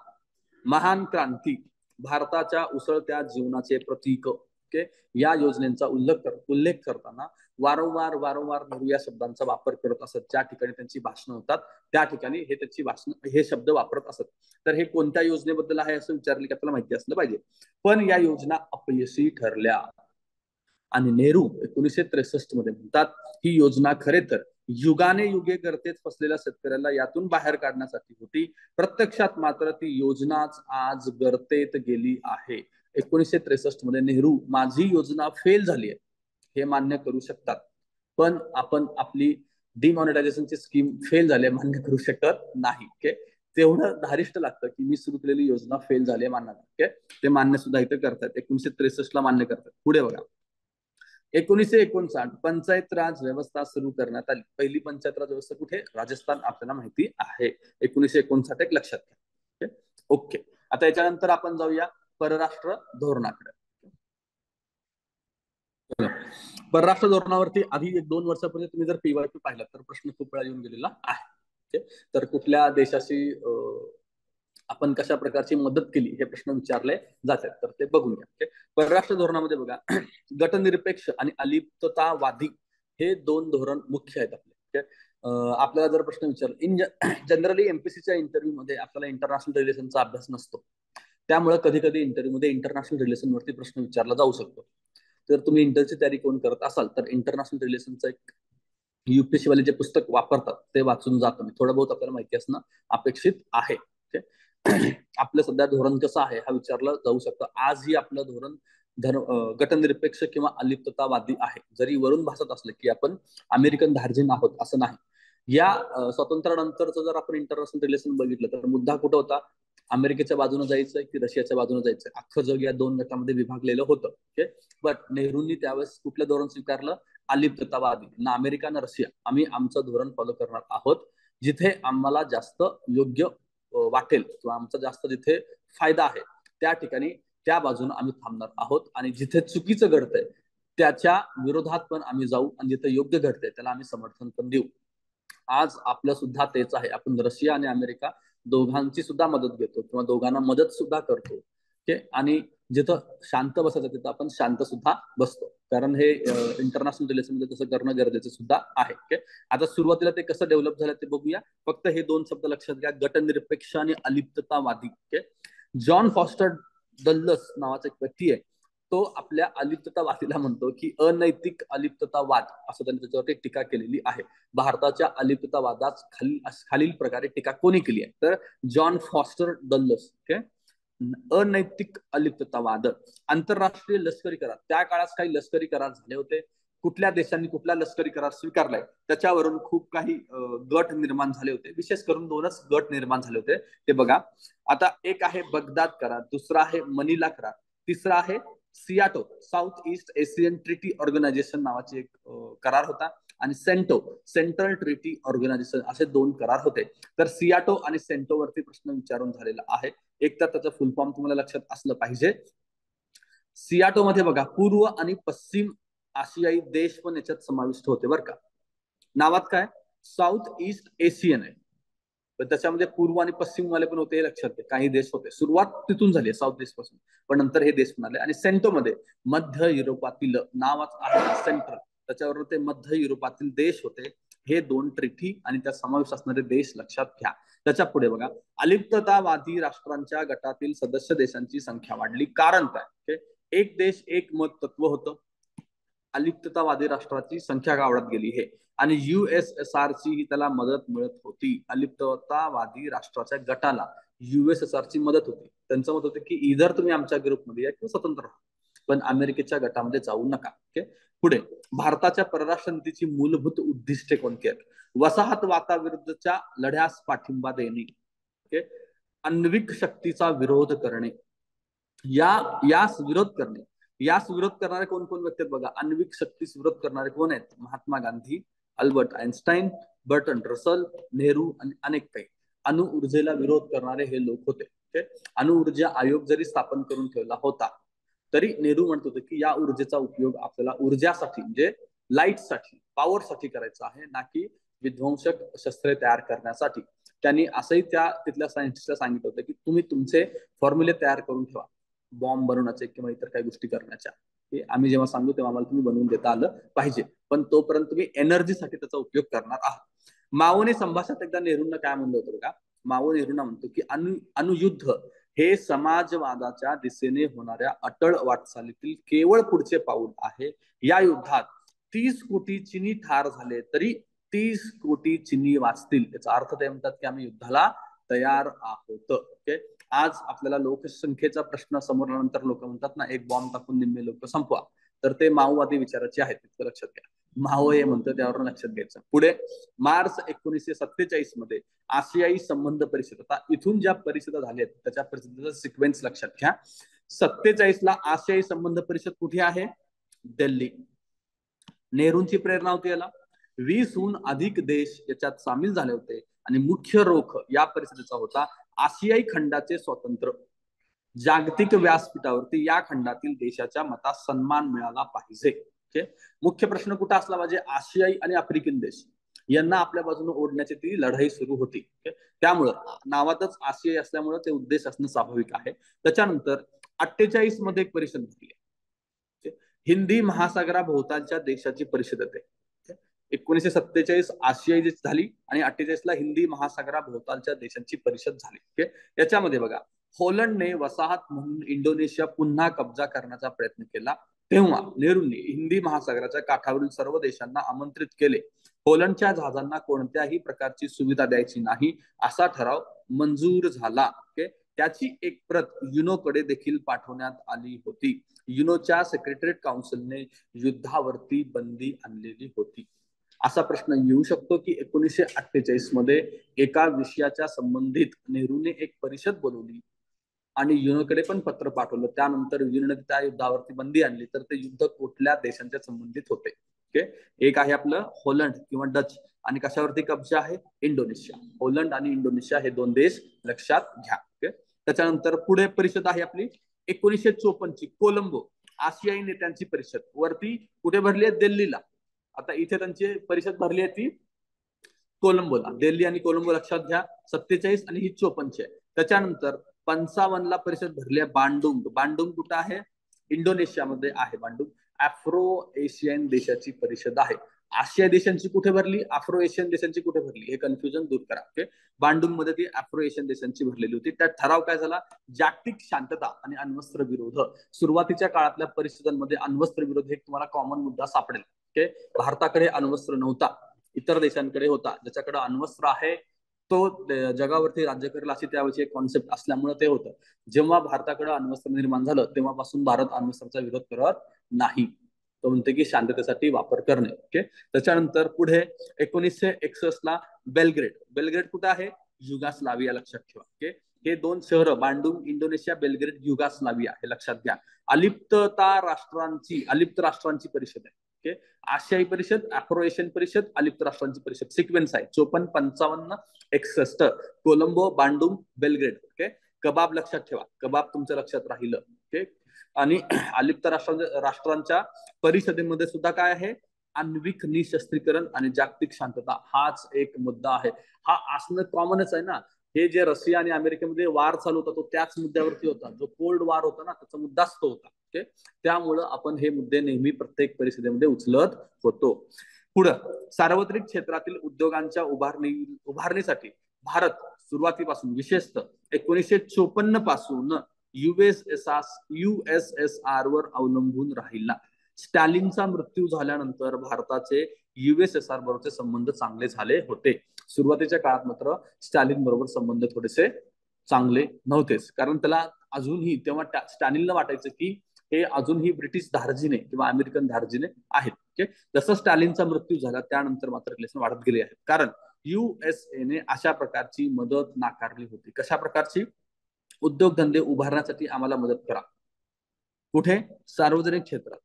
A: महान क्रांती, भारताच्या उसळत्या जीवनाचे प्रतीक, ओके, या योजनेचा उल्लेख करताना वारंवार नेहरू या शब्दांचा वापर करत असत. ज्या ठिकाणी त्यांची भाषणं होतात त्या ठिकाणी हे शब्द वापरत असत. तर हे कोणत्या योजनेबद्दल आहे असं विचारले की आपल्याला माहिती असलं पाहिजे. पण या योजना अपयशी ठरल्या आणि नेहरू 1963 मध्ये म्हणतात ही योजना खरे तर युगाने युगे गर्तेत फसलेल्या शेतकऱ्याला यातून बाहेर काढण्यासाठी होती. प्रत्यक्षात मात्र ती योजनाच आज गर्तेत गेली आहे. 1963 मध्ये नेहरू माझी योजना फेल झाली आहे हे मान्य करू शकतात, पण आपण आपली डिमॉनिटायझेशनची स्कीम फेल झाली आहे मान्य करू शकत नाही. ओके, तेवढं धारिष्ट लागतं की मी सुरू केलेली योजना फेल झाली आहे मान्य. ओके, ते मान्य सुद्धा इथे करतात. 1963 ला मान्य करतात. पुढे बघा, 1959 पंचायत राज व्यवस्था सुरू करण्यात आली. पहिली पंचायत राज व्यवस्था कुठे? राजस्थान, आपल्याला माहिती आहे. 1959 एक लक्षात घ्या. ओके, आता याच्यानंतर आपण जाऊया परराष्ट्र धोरणाकडे. परराष्ट्र धोरणावरती आधी 1-2 वर्षापूर्वी तुम्ही जर PYQ पाहिला तर प्रश्न खूप वेळा येऊन गेलेला आहे. तर कुठल्या देशाशी आपण कशा प्रकारची मदत केली हे प्रश्न विचारले जातात, तर ते बघून घ्या. परराष्ट्र धोरणामध्ये बघा, गटनिरपेक्ष आणि अलिप्ततावादी हे 2 धोरण मुख्य आहेत आपले. आपल्याला जर प्रश्न विचारला, जनरली MPSCच्या इंटरव्ह्यू मध्ये आपल्याला इंटरनॅशनल रिलेशनचा अभ्यास नसतो, त्यामुळे कधी कधी इंटरव्ह्यू मध्ये इंटरनॅशनल रिलेशन वरती प्रश्न विचारला जाऊ शकतो. जर तुम्ही इंटरची तयारी कोण करत असाल तर इंटरनॅशनल रिलेशनचं एक UPSC वाले जे पुस्तक वापरतात ते वाचून जातं. थोडं बहुत आपल्याला माहिती असणं अपेक्षित आहे. आपलं सध्या धोरण कसं आहे हा विचारलं जाऊ शकतं. आजही आपलं धोरण गटनिरपेक्ष किंवा अलिप्ततावादी आहे, जरी वरून भासत असलं की आपण अमेरिकन धार्जिन आहोत असं नाही. या स्वातंत्र्यानंतरचं जर आपण इंटरनॅशनल रिलेशन बघितलं तर मुद्दा कुठं होता? अमेरिकेच्या बाजूने जायचंय की रशियाच्या बाजूने जायचंय? अख्खं जग या 2 गटामध्ये विभागलेलं होतं. बट नेहरूंनी त्यावेळेस कुठलं धोरण स्वीकारलं? अलिप्ततावादी. ना अमेरिका ना रशिया, आम्ही आमचं धोरण फॉलो करणार आहोत. जिथे आम्हाला जास्त योग्य वाटेल किंवा आमचा जास्त जिथे फायदा आहे त्या ठिकाणी त्या बाजूने आम्ही थांबणार आहोत, आणि जिथे चुकीचं घडतंय त्याच्या विरोधात पण आम्ही जाऊ, आणि जिथे योग्य घडतंय त्याला आम्ही समर्थन पण देऊ. आज आपलं सुद्धा तेच आहे. आपण रशिया आणि अमेरिका दोघांची सुद्धा मदत घेतो किंवा दोघांना मदत सुद्धा करतो. ओके, आणि जिथं शांत बसायचं तिथं आपण शांत सुद्धा बसतो, कारण हे इंटरनॅशनल रिलेशन मध्ये तसं करणं गरजेचं सुद्धा आहे. ओके, आता सुरुवातीला ते कसं डेव्हलप झालं ते बघूया. फक्त हे 2 शब्द लक्षात घ्या, गटनिरपेक्ष आणि अलिप्ततावादी. ओके, जॉन फॉस्टर डल्लस नावाचा एक व्यक्ती आहे, तो आपल्या अलिप्ततावादीला म्हणतो की अनैतिक अलिप्ततावाद, असं त्यांनी त्याच्यावरती टीका केलेली आहे. भारताच्या अलिप्ततावादास खालील प्रकारे टीका कोणी केली आहे? तर जॉन फॉस्टर डल्लस. ओके, अनैतिक अलिप्ततावाद. आंतरराष्ट्रीय लष्करी करार, त्या काळात काही लष्करी करार झाले होते. कुठल्या देशांनी कुठला लष्करी करार स्वीकारलाय त्याच्यावरून खूप काही गट निर्माण झाले होते. विशेष करून 2च गट निर्माण झाले होते ते बघा. आता एक आहे बगदाद करार, दुसरा आहे मनिला करार, तिसरा आहे SEATO, South East Asian treaty organization नावाची एक करार होता, आणि सेंटो, सेंट्रल ट्रिटी ऑर्गनायझेशन, असे 2 करार होते. तर सियाटो आणि सेंटो वरती प्रश्न विचारून झालेला आहे. एक तर त्याचं फुल फॉर्म तुम्हाला लक्षात असलं पाहिजे. सियाटो मध्ये बघा पूर्व आणि पश्चिम आशियाई देश पण याच्यात समाविष्ट होते बरं का. नावात काय साऊथ ईस्ट एशियन आहे, पण त्याच्यामध्ये पूर्व आणि पश्चिम वाले पण होते हे लक्षात घ्या. काही देश होते, सुरुवात तिथून झाली साऊथ ईस्ट पासून, पण नंतर हे देश पण आले. आणि सेंटो मध्ये मध्य युरोपातील, नावाच आहे सेंट्रल, त्याच्यावर ते मध्य युरोपातील देश होते. हे 2 ट्रिटी आणि त्या समावेश असणारे देश लक्षात घ्या. त्याच्या पुढे बघा, अलिप्ततावादी राष्ट्रांच्या गटातील सदस्य देशांची संख्या वाढली. कारण काय? एक देश एक मत तत्व होतं. अलिप्ततावादी राष्ट्राची संख्या का वाढत गेली हे, आणि USSR ची ही त्याला मदत मिळत होती. अलिप्ततावादी राष्ट्राच्या गटाला USSR ची मदत होती. त्यांचं मत होतं की इधर तुम्ही आमच्या ग्रुपमध्ये या किंवा स्वतंत्र राहा, पण अमेरिकेच्या गटामध्ये जाऊ नका. ओके, पुढे भारताच्या परराष्ट्र नीतीची मूलभूत उद्दिष्टे कोणती आहेत? वसाहतवादाविरुद्धच्या लढ्यास पाठिंबा देणे, ओके, आण्विक शक्तीचा विरोध करणे, या यास विरोध करणे, यास विरोध करणारे कोण कोण व्यक्ती आहेत बघा. आण्विक शक्तीस विरोध करणारे कोण आहेत? Mahatma Gandhi, Albert Einstein, Burton Russell, Nehru आणि अनेक काही. अणु ऊर्जेला विरोध करणारे हे लोक होते. अणु ऊर्जा आयोग जरी स्थापन करून ठेवला होता तरी नेहरू म्हणत होते की या ऊर्जेचा उपयोग आपल्याला ऊर्जासाठी म्हणजे लाईटसाठी पॉवरसाठी करायचा आहे, ना की विध्वंसक शस्त्रे तयार करण्यासाठी. त्यांनी असंही त्या तिथल्या सायंटिस्टला सांगितलं होतं की तुम्ही तुमचे फॉर्म्युले तयार करून ठेवा बॉम्ब बनवण्याचे किंवा इतर काही गोष्टी करण्याच्या. हे आम्ही जेव्हा सांगू तेव्हा आम्हाला तुम्ही बनवून देता आलं पाहिजे, पण तोपर्यंत तुम्ही एनर्जीसाठी त्याचा उपयोग करणार आहात. माओने संभाषणात एकदा नेहरूंना काय म्हणलं होतं बघा. माओ नेहरूंना म्हणतो की अणुयुद्ध हे समाजवादाच्या दिशेने होणाऱ्या अटळ वाटचालीतील केवळ पुढचे पाऊल आहे. या युद्धात 30 कोटी चिनी ठार झाले तरी 30 कोटी चिनी वाचतील. याचा अर्थ ते म्हणतात की आम्ही युद्धाला तयार आहोत. ओके. आज आपल्याला लोकसंख्येचा प्रश्न समोर आल्यानंतर लोक म्हणतात ना, एक बॉम्ब टाकून निम्मे लोक संपवा, तर ते माओवादी विचाराचे आहेत, इतकं लक्षात घ्या. माओ हे म्हणतं त्यावर लक्षात घ्यायचं. पुढे मार्च 1947 मध्ये आशियाई संबंध परिषद. आता इथून ज्या परिषदा झाल्या आहेत त्याच्या परिषदेचा सिक्वेन्स लक्षात घ्या. 47ला आशियाई संबंध परिषद कुठे आहे? दिल्ली. नेहरूंची प्रेरणा होती याला. 20हून अधिक देश याच्यात सामील झाले होते आणि मुख्य रोख या परिषदेचा होता आशियाई खंडाचे स्वातंत्र्य. जागतिक व्यासपीठावरती या खंडातील देशाच्या मतास सन्मान मिळाला पाहिजे. मुख्य प्रश्न कुठं असला पाहिजे? आशियाई आणि आफ्रिकन देश यांना आपल्या बाजूने ओढण्याची ती लढाई सुरू होती. त्यामुळं नावातच आशियाई असल्यामुळे ते उद्देश असणं स्वाभाविक आहे. त्याच्यानंतर 48 मध्ये एक परिषद झाली, हिंदी महासागराभोवतालच्या देशाची परिषद आहे. 1947 आशियाई झाली आणि 48ला हिंदी महासागराभोवतालच्या देशांची परिषद झाली. याच्यामध्ये बघा, होलंडने वसाहत म्हणून इंडोनेशिया पुन्हा कब्जा करण्याचा प्रयत्न केला. तेव्हा नेहरूंनी हिंदी महासागराच्या काठावरील सर्व देशांना आमंत्रित केले. होलंडच्या जहाजांना कोणत्याही प्रकारची सुविधा द्यायची नाही असा ठराव मंजूर झाला. त्याची एक प्रत युनोकडे देखील पाठवण्यात आली होती. युनोच्या सेक्रेटरीट काउन्सिलने युद्धावरती बंदी आणलेली होती. असा प्रश्न येऊ शकतो की 1948 मध्ये एका विषयाच्या संबंधित नेहरूने एक परिषद बोलवली आणि युनोकडे पण पत्र पाठवलं. त्यानंतर युनोने त्या युद्धावरती बंदी आणली. तर ते युद्ध कुठल्या देशांच्या संबंधित होते? एक आहे आपलं होलंड किंवा डच, आणि कशावरती कब्जा आहे? इंडोनेशिया. होलंड आणि इंडोनेशिया हे दोन देश लक्षात घ्या. त्याच्यानंतर पुढे परिषद आहे आपली 1954 ची कोलंबो आशियाई नेत्यांची परिषद. वरती कुठे भरली आहे? दिल्लीला. आता इथे त्यांची परिषद भरली आहे ती कोलंबोला. दिल्ली आणि कोलंबो लक्षात घ्या. 47 आणि ही 54 आहे. त्याच्यानंतर 55ला परिषद भरली आहे बांडुंग. बांडुंग कुठं आहे? इंडोनेशियामध्ये आहे बांडुंग. आफ्रो एशियन देशाची परिषद आहे. आशिया देशांची कुठे भरली? आफ्रो एशियन देशांची कुठे भरली? हे कन्फ्युजन दूर करा. ओके. बांडुंग मध्ये ती आफ्रो एशियन देशांची भरलेली होती. त्यात ठराव काय झाला? जागतिक शांतता आणि अण्वस्त्र विरोध. सुरुवातीच्या काळातल्या परिषदांमध्ये अण्वस्त्र विरोध हे तुम्हाला कॉमन मुद्दा सापडेल. ओके. भारताकडे अण्वस्त्र नव्हता, इतर देशांकडे होता. ज्याच्याकडे अण्वस्त्र आहे तो जगावरती राज्य करेल अशी त्यावेळी एक कॉन्सेप्ट असल्यामुळे ते होतं. जेव्हा भारताकडे अण्वस्त्र निर्माण झालं तेव्हापासून भारत अण्वस्त्राचा विरोध करत नाही. तो म्हणते की शांततेसाठी वापर करणे. ओके. त्याच्यानंतर पुढे 1961ला बेलग्रेड. बेलग्रेड कुठे आहे? युगास्लाविया. लक्षात ठेवा. ओके. हे दोन शहरं बांडुंग इंडोनेशिया, बेलग्रेड युगास्लाविया, हे लक्षात घ्या. अलिप्त राष्ट्रांची परिषद आहे. ओके. आशियाई परिषद, आफ्रो एशियन परिषद, अलिप्त राष्ट्रांची परिषद. सिक्वेन्स आहे 54, 55, 61. Colombo, Bandung, Belgrade. ओके. कबाब लक्षात ठेवा. कबाब तुमच्या लक्षात राहिलं. ओके. आणि अलिप्त राष्ट्रांच्या परिषदेमध्ये सुद्धा काय आहे? आण्विक निशस्त्रीकरण आणि जागतिक शांतता हाच एक मुद्दा आहे. हा असणं कॉमनच आहे ना. हे जे रशिया आणि अमेरिकेमध्ये वार चालू होता तो त्याच मुद्द्यावरती होता. जो कोल्ड वार होता ना त्याचा मुद्दाच तो होता. ओके. त्यामुळं आपण हे मुद्दे नेहमी प्रत्येक परिषदेमध्ये उचलत होतो. पुढं सार्वत्रिक क्षेत्रातील उद्योगांच्या उभारणीसाठी भारत सुरुवातीपासून विशेषतः 1954 पासून USSR वर अवलंबून राहिला. स्टॅलिनचा मृत्यू झाल्यानंतर भारताचे USSR बरोबरचे संबंध चांगले झाले होते. सुरुवातीच्या काळात मात्र स्टॅलिन बरोबर संबंध थोडेसे चांगले नव्हतेच, कारण त्याला अजूनही तेव्हा स्टॅलिनला वाटायचं की हे अजूनही ब्रिटिश धार्जिणे किंवा अमेरिकन धार्जिणे आहेत. जसं स्टॅलिनचा मृत्यू झाला त्यानंतर मात्र रिलेशन वाढत गेले आहेत, कारण USA ने अशा प्रकारची मदत नाकारली होती. कशा प्रकारची? उद्योगधंदे उभारण्यासाठी आम्हाला मदत करा. कुठे? सार्वजनिक क्षेत्रात.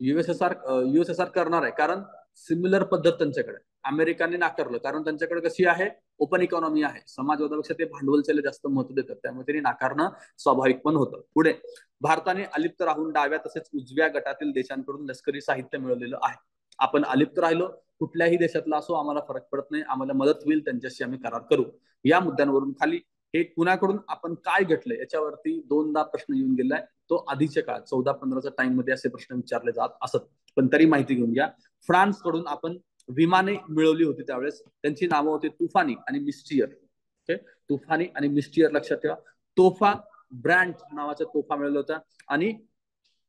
A: युएसएसआर करणार आहे, कारण सिमिलर पद्धत त्यांच्याकडे. अमेरिकाने नाकारलं, कारण त्यांच्याकडे कशी आहे? ओपन इकॉनॉमी आहे. समाजवादापेक्षा ते भांडवलशाहीला जास्त महत्व देतात, त्यामुळे त्यांनी नाकारणं स्वाभाविक पण होतं. पुढे, भारताने अलिप्त राहून डाव्या तसेच उजव्या गटातील देशांकडून लष्करी साहित्य मिळवलेलं आहे. आपण अलिप्त राहिलो, कुठल्याही देशातला असो, आम्हाला फरक पडत नाही, आम्हाला मदत होईल, त्यांच्याशी आम्ही करार करू. या मुद्द्यांवरून खाली हे कुणाकडून आपण काय घेतलंय याच्यावरती दोनदा प्रश्न येऊन गेलाय. तो आधीच्या काळात 14-15च्या टाइम मध्ये असे प्रश्न विचारले जात असत, पण तरी माहिती घेऊन घ्या. फ्रान्स कडून आपण विमाने मिळवली होती, त्यावेळेस त्यांची नावं होती तुफानी आणि मिस्टियर. ओके, तुफानी आणि मिस्टियर लक्षात ठेवा. तोफा, ब्रँड नावाच्या तोफा मिळवल्या होत्या, आणि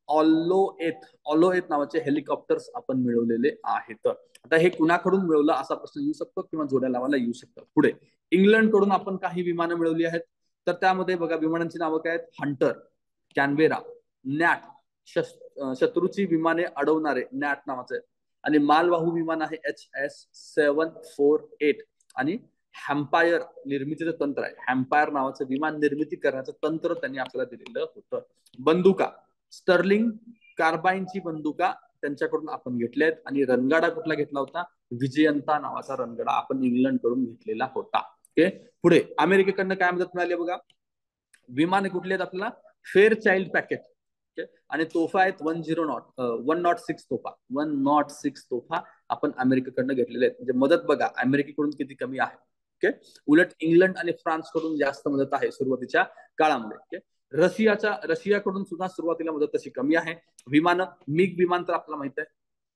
A: ऑलोएथ नावाचे हेलिकॉप्टर्स आपण मिळवलेले आहेत. आता हे कुणाकडून मिळवलं असा प्रश्न येऊ शकतो, किंवा जोड्या लावायला येऊ शकतो. पुढे, इंग्लंड कडून आपण काही विमानं मिळवली आहेत, तर त्यामध्ये बघा विमानांची नावं काय आहेत? हंटर, कॅनबेरा, नॅट, शत्रूची विमाने अडवणारे नॅट नावाचे, आणि मालवाहू विमान आहे HS-748, आणि हॅम्पायर निर्मितीचं तंत्र आहे. हॅम्पायर नावाचं विमान निर्मिती करण्याचं तंत्र त्यांनी आपल्याला दिलेलं होतं. बंदुका, स्टर्लिंग कार्बाईनची बंदुका त्यांच्याकडून आपण घेतल्या आहेत, आणि रणगाडा कुठला घेतला होता? विजयंता नावाचा रणगाडा आपण इंग्लंड कडून घेतलेला होता. ओके, पुढे अमेरिकेकडनं काय मदत मिळाली बघा. विमाने कुठली आहेत आपल्याला? फेअर चाइल्ड पॅकेट, आणि तोफा आहेत 106 तोफा. 106 तोफा आपण अमेरिकेकडनं घेतलेले आहेत. म्हणजे मदत बघा अमेरिकेकडून किती कमी आहे. ओके, उलट इंग्लंड आणि फ्रान्स कडून जास्त मदत आहे सुरुवातीच्या काळामध्ये. ओके, रशियाकडून सुद्धा सुरुवातीला मदत तशी कमी आहे. विमानं, मिग विमान तर आपल्याला माहित आहे.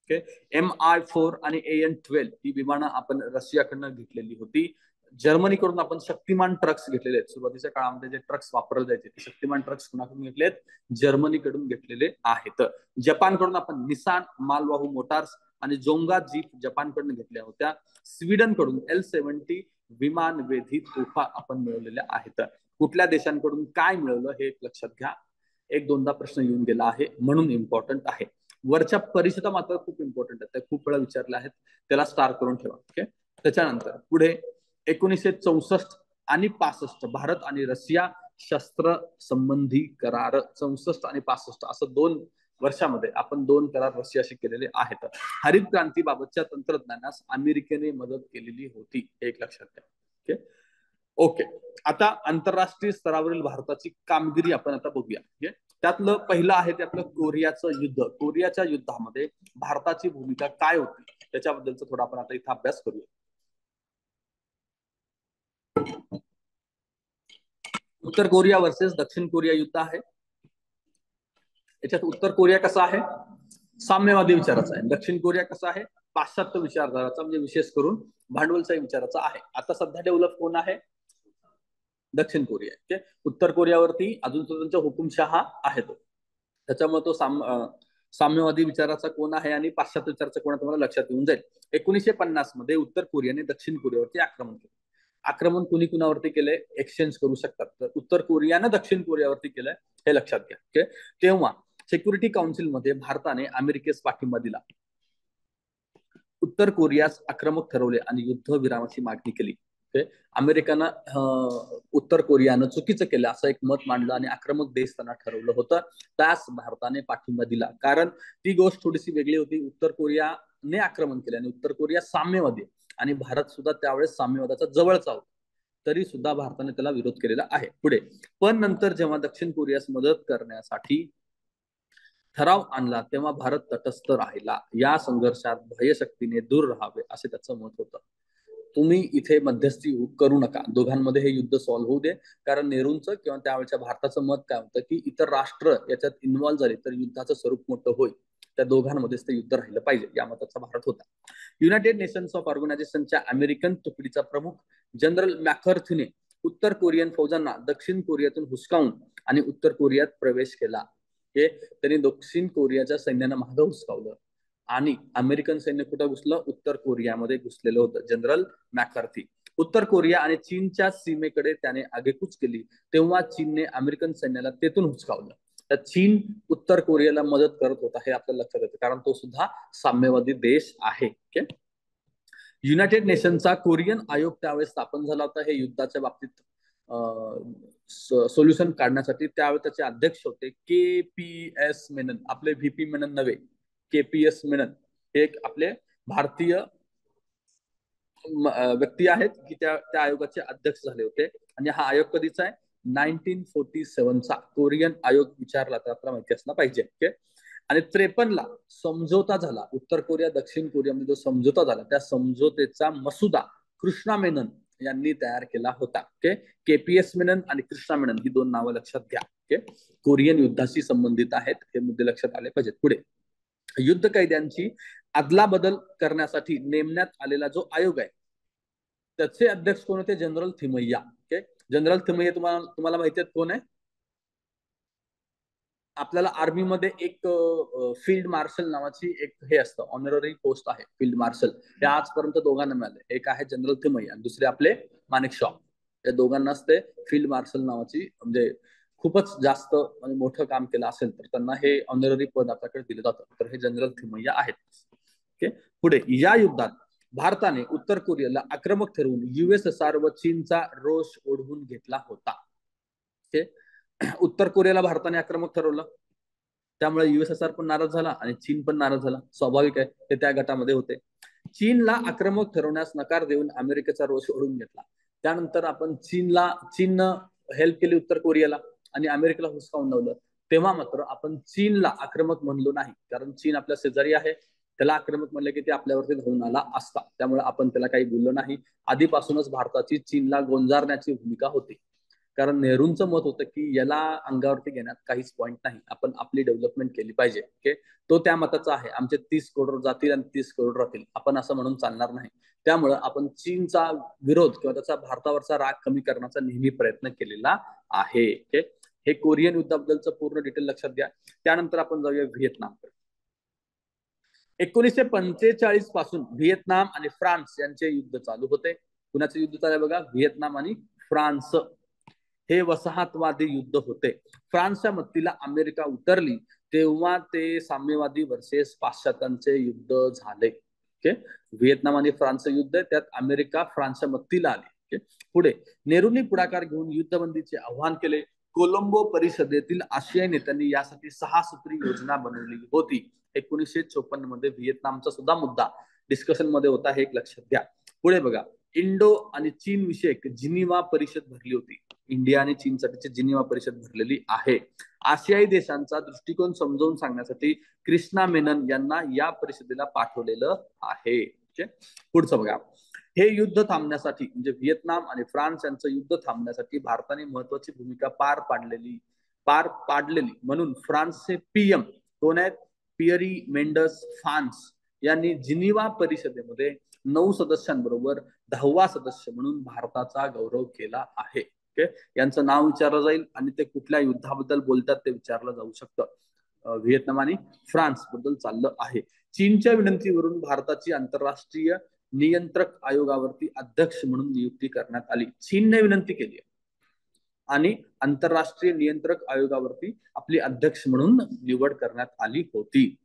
A: ओके, MI4 आणि AN-12 ही विमानं आपण रशियाकडनं घेतलेली होती. जर्मनीकडून आपण शक्तिमान ट्रक्स घेतलेले आहेत. सुरुवातीच्या काळामध्ये जे ट्रक्स वापरले जायचे ते शक्तिमान ट्रक्स कुणाकडून घेतलेत? जर्मनीकडून घेतलेले आहेत. जपानकडून आपण निसान मालवाहू मोटार्स आणि जोंगा जीप जपानकडून घेतल्या होत्या. स्वीडनकडून L-70 विमानवेधी तोफा आपण मिळवलेल्या आहेत. कुठल्या देशांकडून काय मिळवलं हे लक्षात घ्या. एक दोनदा प्रश्न येऊन गेला आहे, म्हणून इम्पॉर्टंट आहे. वरच्या परिषदा मात्र खूप इम्पॉर्टंट आहेत, त्या खूप वेळा विचारल्या आहेत, त्याला स्टार करून ठेवा. ओके, त्याच्यानंतर पुढे 1964 आणि 65 भारत आणि रशिया शस्त्र संबंधी करार. 64 आणि 65 असं 2 वर्षामध्ये आपण 2 करार रशियाशी केलेले आहेत. हरित क्रांतीबाबतच्या तंत्रज्ञानास अमेरिकेने मदत केलेली होती, एक लक्षात घ्या. ओके ओके, आता आंतरराष्ट्रीय स्तरावरील भारताची कामगिरी आपण आता बघूया. त्यातलं पहिलं आहे ते आपलं कोरियाचं युद्ध. कोरियाच्या युद्धामध्ये भारताची भूमिका काय होती त्याच्याबद्दलचा थोडा आपण आता इथं अभ्यास करूया. उत्तर कोरिया वर्सेस दक्षिण कोरिया युद्ध आहे. याच्यात उत्तर कोरिया कसा आहे? साम्यवादी विचाराचा आहे. दक्षिण कोरिया कसा आहे? पाश्चात्य विचारधाराचा, म्हणजे विशेष करून भांडवलशाही विचाराचा आहे. आता सध्या डेव्हलप कोण आहे? दक्षिण कोरिया. ओके, उत्तर कोरियावरती अजून त्यांचा हुकुमशहा आहे तो, त्याच्यामुळे तो साम्यवादी विचाराचा कोण आहे आणि पाश्चात्य विचाराचा कोण आहे तुम्हाला लक्षात येऊन जाईल. 1950 मध्ये उत्तर कोरियाने दक्षिण कोरियावरती आक्रमण केलं. आक्रमण कुणी कुणावरती केलंय? एक्सचेंज करू शकतात, तर उत्तर कोरियानं दक्षिण कोरियावरती केलंय, हे लक्षात घ्या. ओके, तेव्हा सिक्युरिटी काउन्सिलमध्ये भारताने अमेरिकेस पाठिंबा दिला. उत्तर कोरियास आक्रमक ठरवले आणि युद्धविरामाची मागणी केली. अमेरिकेनं उत्तर कोरियानं चुकीचं केलं असं एक मत मांडलं आणि आक्रमक देश त्यांना ठरवलं होतं. त्यास भारताने पाठिंबा दिला, कारण ती गोष्ट थोडीशी वेगळी होती. उत्तर कोरियाने आक्रमण केलं आणि उत्तर कोरिया साम्यवादी आणि भारत सुद्धा त्यावेळेस साम्यवादाचा जवळचा होता, तरी सुद्धा भारताने त्याला विरोध केलेला आहे. पुढे, पण नंतर जेव्हा दक्षिण कोरियास मदत करण्यासाठी ठराव आणला तेव्हा भारत तटस्थ राहिला. या संघर्षात भयशक्तीने दूर राहावे असे त्याचं मत होतं. तुम्ही इथे मध्यस्थी करू नका, दोघांमध्ये हे युद्ध सॉल्व्ह होऊ दे, कारण नेहरूंचं किंवा त्यावेळच्या भारताचं मत काय होतं की इतर राष्ट्र याच्यात इन्व्हॉल्व्ह झाले तर युद्धाचं स्वरूप मोठं होईल, त्या दोघांमध्येच ते युद्ध राहिलं पाहिजे, या मताचा भारत होता. युनायटेड नेशन्स ऑफ ऑर्गनायझेशनच्या अमेरिकन तुकडीचा प्रमुख जनरल मॅकर्थीने उत्तर कोरियन फौजांना दक्षिण कोरियातून हुसकावून आणि उत्तर कोरियात प्रवेश केला. हे त्यांनी दक्षिण कोरियाच्या सैन्यानं मागं हुसकावलं आणि अमेरिकन सैन्य कुठं घुसलं? उत्तर कोरियामध्ये घुसलेलं होतं. जनरल मॅकर्थी उत्तर कोरिया आणि चीनच्या सीमेकडे त्याने आगेकूच केली, तेव्हा चीनने अमेरिकन सैन्याला तेथून हुसकावलं. तर चीन उत्तर कोरियाला मदत करत होता हे आपल्याला लक्षात येतं, कारण तो सुद्धा साम्यवादी देश आहे. ओके, युनायटेड नेशनचा कोरियन आयोग त्यावेळेस स्थापन झाला होता. हे युद्धाच्या बाबतीत सोल्युशन काढण्यासाठी त्यावेळी त्याचे अध्यक्ष होते KPS मेनन, आपले VP मेनन नव्हे, KPS मेनन हे एक आपले भारतीय व्यक्ती आहेत की त्या आयोगाचे अध्यक्ष झाले होते. आणि हा आयोग कधीचा आहे? 1947चा कोरियन आयोग विचारला तर आपल्याला माहिती असला पाहिजे. ओके. आणि 53ला समझोता झाला उत्तर कोरिया दक्षिण कोरियामध्ये, जो समझोता झाला त्या समझोतेचा मसुदा कृष्णा मेनन यांनी तयार केला होता. ओके. KPS मेनन आणि कृष्णा मेनन ही दोन नावं लक्षात घ्या. ओके. कोरियन युद्धाशी संबंधित आहेत, हे मुद्दे लक्षात आले पाहिजेत. पुढे युद्ध कैद्यांची अदलाबदल करण्यासाठी नेमण्यात आलेला जो आयोग आहे त्याचे अध्यक्ष कोण होते? General Thimayya. Okay. General Thimayya तुम्हाला माहिती आहे कोण आहे? आपल्याला आर्मीमध्ये एक फील्ड मार्शल नावाची एक हे असतं, ऑनररी पोस्ट आहे फील्ड मार्शल. हे आजपर्यंत दोघांना मिळाले. एक आहे जनरल थिमय्या आणि दुसरे आपले मानेकशॉ. या दोघांनाच ते फील्ड मार्शल नावाची, म्हणजे खूपच जास्त म्हणजे मोठं काम केलं असेल तर त्यांना हे ऑनररी पद आपल्याकडे दिलं जातं. तर हे जनरल थिमय्या आहेत. ओके. पुढे या युद्धात भारताने उत्तर कोरियाला आक्रमक ठरवून USSR व चीनचा रोष ओढवून घेतला होता. ओके. उत्तर कोरियाला भारताने आक्रमक ठरवलं, त्यामुळे USSR पण नाराज झाला आणि चीन पण नाराज झाला. स्वाभाविक आहे, ते त्या गटामध्ये होते. चीनला आक्रमक ठरवण्यास नकार देऊन अमेरिकेचा रोष ओढून घेतला. त्यानंतर आपण चीननं हेल्प केली उत्तर कोरियाला आणि अमेरिकेला हुसकावून लावलं. तेव्हा मात्र आपण चीनला आक्रमक म्हणलो नाही, कारण चीन आपल्या शेजारी आहे. त्याला आक्रमक म्हणलं की ते आपल्यावरती धावून आला असता, त्यामुळे आपण त्याला काही बोललो नाही. आधीपासूनच भारताची चीनला गोंजारण्याची भूमिका होती, कारण नेहरूंचं मत होतं की याला अंगावरती घेण्यात काहीच पॉईंट नाही, आपण आपली डेव्हलपमेंट केली पाहिजे. ओके. तो त्या मताचा आहे, आमचे 30 करोड जातील आणि 30 करोड राहतील, आपण असं म्हणून चालणार नाही. त्यामुळं आपण चीनचा विरोध किंवा त्याचा भारतावरचा राग कमी करण्याचा नेहमी प्रयत्न केलेला आहे. ओके. हे कोरियन युद्धाबद्दलचं पूर्ण डिटेल लक्षात घ्या. त्यानंतर आपण जाऊया व्हिएतनाम. 1945 पासून व्हिएतनाम आणि फ्रान्स यांचे युद्ध चालू होते. कुणाचे युद्ध चालू आहे बघा? व्हिएतनाम आणि फ्रान्स. हे वसाहतवादी युद्ध होते. फ्रान्सच्या मदतीला अमेरिका उतरली तेव्हा ते साम्यवादी वर्सेस पाश्चात्यांचे युद्ध झाले. ओके. व्हिएतनाम आणि फ्रान्सचं युद्ध, त्यात अमेरिका फ्रान्सच्या मदतीला आली. ओके. पुढे नेहरूंनी पुढाकार घेऊन युद्धबंदीचे आव्हान केले. कोलंबो परिषदेतील आशियाई नेत्यांनी यासाठी 6 सूत्री योजना बनवली होती. 1954 मध्ये व्हिएतनामचा सुद्धा मुद्दा डिस्कशन मध्ये होता, हे एक लक्षात घ्या. पुढे बघा, इंडो आणि चीन विषयक जिनिव्हा परिषद भरली होती. इंडिया आणि चीनसाठीची जिनिव्हा परिषद भरलेली आहे. आशियाई देशांचा दृष्टिकोन समजावून सांगण्यासाठी कृष्णा मेनन यांना या परिषदेला पाठवलेलं आहे. पुढचं बघा, हे युद्ध थांबण्यासाठी, म्हणजे व्हिएतनाम आणि फ्रान्स यांचं युद्ध थांबण्यासाठी भारताने महत्वाची भूमिका पार पाडलेली म्हणून फ्रान्सचे PM कोण आहेत? पियरी मेंडस फ्रान्स यांनी जिनिव्हा परिषदेमध्ये 9 सदस्यांबरोबर 10वा सदस्य म्हणून भारताचा गौरव केला आहे. ओके. यांचं नाव विचारलं जाईल आणि ते कुठल्या युद्धाबद्दल बोलतात ते विचारलं जाऊ शकतं. व्हिएतनाम आणि फ्रान्स बद्दल चाललं आहे. चीनच्या विनंतीवरून भारताची आंतरराष्ट्रीय नियंत्रक आयोगावरती अध्यक्ष म्हणून नियुक्ती करण्यात आली. चीनने विनंती केली आणि आंतरराष्ट्रीय नियंत्रक आयोगावरती आपली अध्यक्ष म्हणून निवड करण्यात आली होती.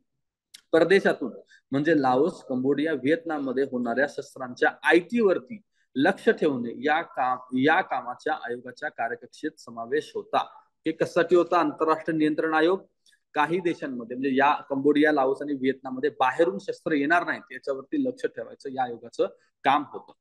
A: परदेशातून म्हणजे लाओस, कंबोडिया, व्हिएतनाम मध्ये होणाऱ्या शस्त्रांच्या आयातीवरती लक्ष ठेवणे या कामाच्या आयोगाच्या कार्यकक्षेत समावेश होता. हे कशासाठी होता? आंतरराष्ट्रीय नियंत्रण आयोग. काही देशांमध्ये म्हणजे या कंबोडिया, लाओस आणि व्हिएतनाममध्ये बाहेरून शस्त्र येणार नाहीत याच्यावरती लक्ष ठेवायचं या आयोगाचं काम होतं.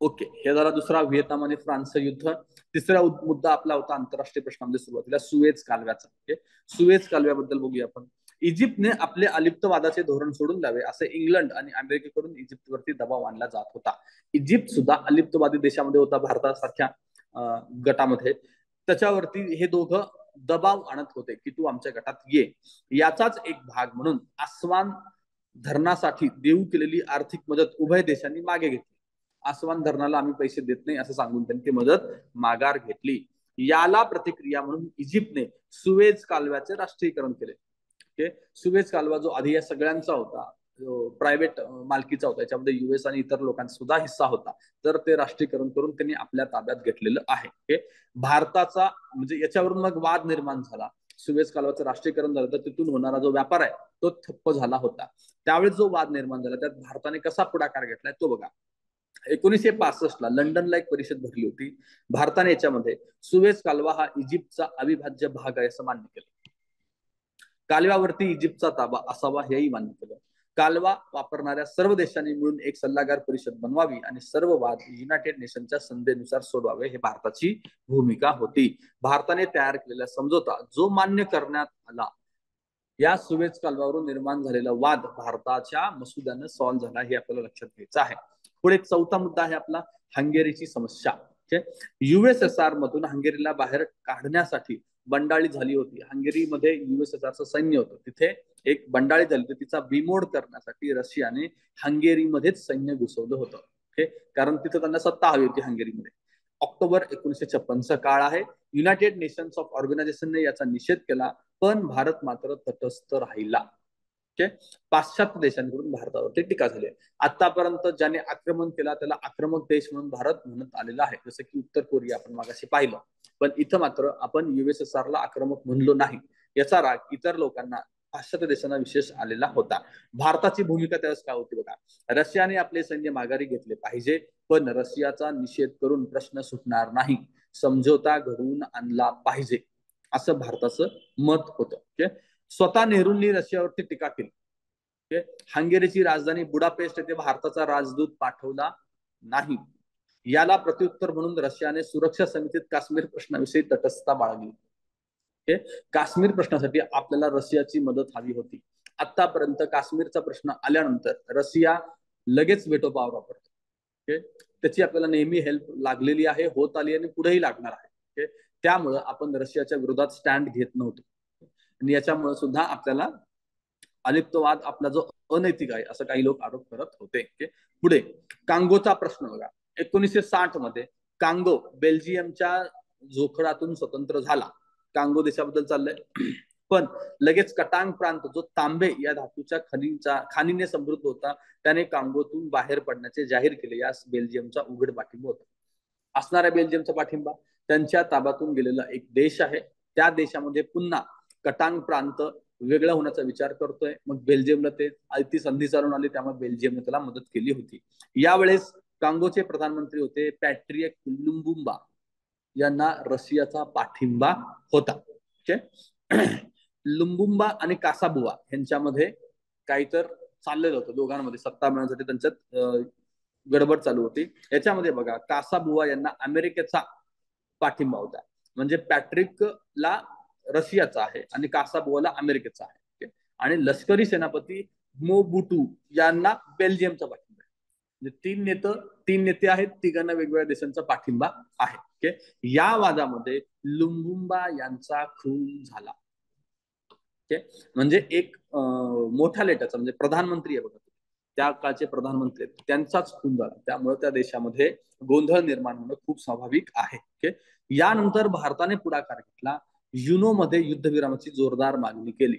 A: ओके. हे झाला दुसरा व्हिएतनाम आणि फ्रान्सचं युद्ध. तिसरा मुद्दा आपला होता आंतरराष्ट्रीय प्रश्नामध्ये सुरुवातीला सुएझ कालव्याचा. ओके. सुएझ कालव्याबद्दल बघूया आपण. इजिप्तने आपले अलिप्तवादाचे धोरण सोडून द्यावे असे इंग्लंड आणि अमेरिकेकडून इजिप्तवरती दबाव आणला जात होता. इजिप्त सुद्धा अलिप्तवादी देशामध्ये होता, भारतासारख्या गटामध्ये. त्याच्यावरती हे दोघं दबाव आणत होते की तू आमच्या गटात ये. याचाच एक भाग म्हणून आस्वान धरणासाठी देऊ केलेली आर्थिक मदत उभय देशांनी मागे घेतली. आस्वान धरणाला आम्ही पैसे देत नाही असं सांगून त्यांनी ती मदत माघार घेतली. याला प्रतिक्रिया म्हणून इजिप्तने सुएझ कालव्याचे राष्ट्रीयकरण केले. ओके. सुएझ कालवा जो आधी या सगळ्यांचा होता, प्रायव्हेट मालकीचा होता, याच्यामध्ये US आणि इतर लोकांचा सुद्धा हिस्सा होता, तर ते राष्ट्रीयकरण करून त्यांनी आपल्या ताब्यात घेतलेलं आहे. ओके. भारताचा म्हणजे याच्यावरून मग वाद निर्माण झाला. सुएझ कालव्याचं राष्ट्रीयकरण झालं तर तिथून होणारा जो व्यापार आहे तो ठप्प झाला होता. त्यावेळेस जो वाद निर्माण झाला त्यात भारताने कसा पुढाकार घेतलाय तो बघा. 1965 लंडनला एक परिषद भरली होती. भारताने याच्यामध्ये सुएझ कालवा हा इजिप्तचा अविभाज्य भाग आहे असं मान्य केलं. कालव्यावरती इजिप्तचा ताबा असावा हेही मान्य केलं. कालवा वापरणाऱ्या सर्व देशांनी मिळून एक सल्लागार परिषद बनवावी आणि सर्व वाद युनायटेड नेशनच्या संधेनुसार सोडवावे हे भारताची भूमिका होती. भारताने तयार केलेला समझोता जो मान्य करण्यात आला, या सुएझ कालव्यावरून निर्माण झालेला वाद भारताच्या मसुद्यानं सॉल्व्ह झाला हे आपल्याला लक्षात घ्यायचं आहे. पुढे चौथा मुद्दा आहे आपला हंगेरीची समस्या. युएसएसआर मधून हंगेरीला बाहेर काढण्यासाठी बंडाळी झाली होती. हंगेरीमध्ये युएसएसआरचं सैन्य होतं, तिथे एक बंडाळी झाली होती. तिचा बिमोड करण्यासाठी रशियाने हंगेरीमध्येच सैन्य घुसवलं होतं. कारण तिथं त्यांना सत्ता हवी होती हंगेरीमध्ये. ऑक्टोबर 1956चा काळ आहे. युनायटेड नेशन्स ऑफ ऑर्गनायझेशनने याचा निषेध केला, पण भारत मात्र तटस्थ राहिला. पाश्चात्य देशांकडून भारतावरती टीका झाली. आतापर्यंत ज्याने आक्रमण केला त्याला आक्रमक देश म्हणून भारत म्हणत आलेला आहे, जसं की उत्तर कोरिया आपण मागाशी पाहिलं. पण इथं मात्र आपण युएसएसआरला आक्रमक म्हणलो नाही. याचा राग इतर लोकांना, पाश्चात्य देशांना विशेष आलेला होता. भारताची भूमिका त्यावेळेस काय होती बघा. रशियाने आपले सैन्य माघारी घेतले पाहिजे, पण रशियाचा निषेध करून प्रश्न सुटणार नाही. समझोता घडवून आणला पाहिजे असं भारताचं मत होतं. स्वतः नेहरूंनी रशियावरती टीका केली. हंगेरीची राजधानी बुडापेस्ट येथे भारताचा राजदूत पाठवला नाही. याला प्रत्युत्तर म्हणून रशियाने सुरक्षा समितीत काश्मीर प्रश्नाविषयी तटस्थता बाळगली. काश्मीर प्रश्नासाठी आपल्याला रशियाची मदत हवी होती. आतापर्यंत काश्मीरचा प्रश्न आल्यानंतर रशिया लगेच व्हेटो पॉवर वापरतो. त्याची आपल्याला नेहमी हेल्प लागलेली आहे, होत आली आणि पुढेही लागणार आहे. त्यामुळे आपण रशियाच्या विरोधात स्टँड घेत नव्हतो आणि याच्यामुळे सुद्धा आपल्याला अलिप्तवाद आपला जो अनैतिक आहे असं काही लोक आरोप करत होते. पुढे कांगोचा प्रश्न बघा. 1960 मध्ये कांगो बेल्जियमच्या जोखडातून स्वतंत्र झाला. कांगो देशाबद्दल चाललंय. पण लगेच कटांग प्रांत जो तांबे या धातूच्या खाणीने समृद्ध होता, त्याने कांगोतून बाहेर पडण्याचे जाहीर केले. यास बेल्जियमचा उघड पाठिंबा होता. असणाऱ्या बेल्जियमचा पाठिंबा त्यांच्या ताब्यातून गेलेला एक देश आहे. त्या देशामध्ये पुन्हा कटांग प्रांत वेगळा होण्याचा विचार करतोय. मग बेल्जियमला ते ती संधी चालून आली, त्यामुळे बेल्जियमने त्याला मदत केली होती. यावेळेस कांगोचे प्रधानमंत्री होते पॅट्रिक लुम्बुम्बा. यांना रशियाचा पाठिंबा होता. लुम्बुम्बा आणि कासाबुवा यांच्यामध्ये काहीतर चाललेलं होतं, दोघांमध्ये सत्ता मिळवण्यासाठी त्यांच्यात गडबड चालू होती. याच्यामध्ये बघा, कासाबुवा यांना अमेरिकेचा पाठिंबा होता. म्हणजे पॅट्रिकला रशियाचा आहे आणि कासाबुवाला अमेरिकेचा आहे. आणि लष्करी सेनापती मोबुटू यांना बेल्जियमचा पाठिंबा आहे. म्हणजे तीन नेते आहेत, तिघांना वेगवेगळ्या देशांचा पाठिंबा आहे. या वादामध्ये लुम्बुम्बा यांचा खून झाला. म्हणजे एक मोठा लेटाचा म्हणजे प्रधानमंत्री आहे बघा, त्या काळचे प्रधानमंत्री त्यांचाच खून झाला. त्यामुळे त्या देशामध्ये गोंधळ निर्माण होणं खूप स्वाभाविक आहे. यानंतर भारताने पुढाकार घेतला. युनो मध्ये युद्धविरामाची जोरदार मागणी केली.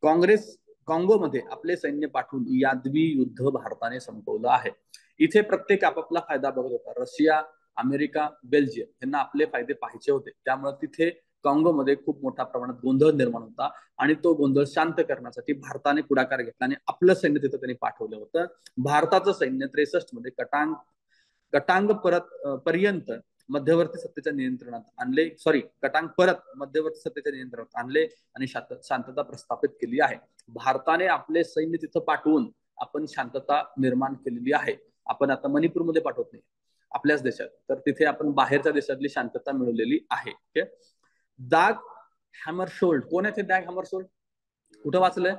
A: काँगोमध्ये आपले सैन्य पाठवून यादवी युद्ध भारताने संपवलं आहे. इथे प्रत्येक आपापला फायदा बघत होता. रशिया, अमेरिका, बेल्जियम यांना आपले फायदे पाहायचे होते. त्यामुळे तिथे काँगोमध्ये खूप मोठ्या प्रमाणात गोंधळ निर्माण होता आणि तो गोंधळ शांत करण्यासाठी भारताने पुढाकार घेतला आणि आपलं सैन्य तिथं त्यांनी पाठवलं होतं. भारताचं सैन्य 63 मध्ये कटांग पर्यंत मध्यवर्ती सत्तेच्या नियंत्रणात आणले. कटांग परत मध्यवर्ती सत्तेच्या नियंत्रणात आणले आणि शांतता प्रस्थापित केली आहे. भारताने आपले सैन्य तिथं पाठवून आपण शांतता निर्माण केलेली आहे. आपण आता मणिपूरमध्ये पाठवत नाही, आपल्याच देशात, तर तिथे आपण बाहेरच्या देशातली शांतता मिळवलेली आहे. डाग हॅमरशोल्ड कोण आहे? डाग हॅमरशोल्ड कुठं वाचलंय?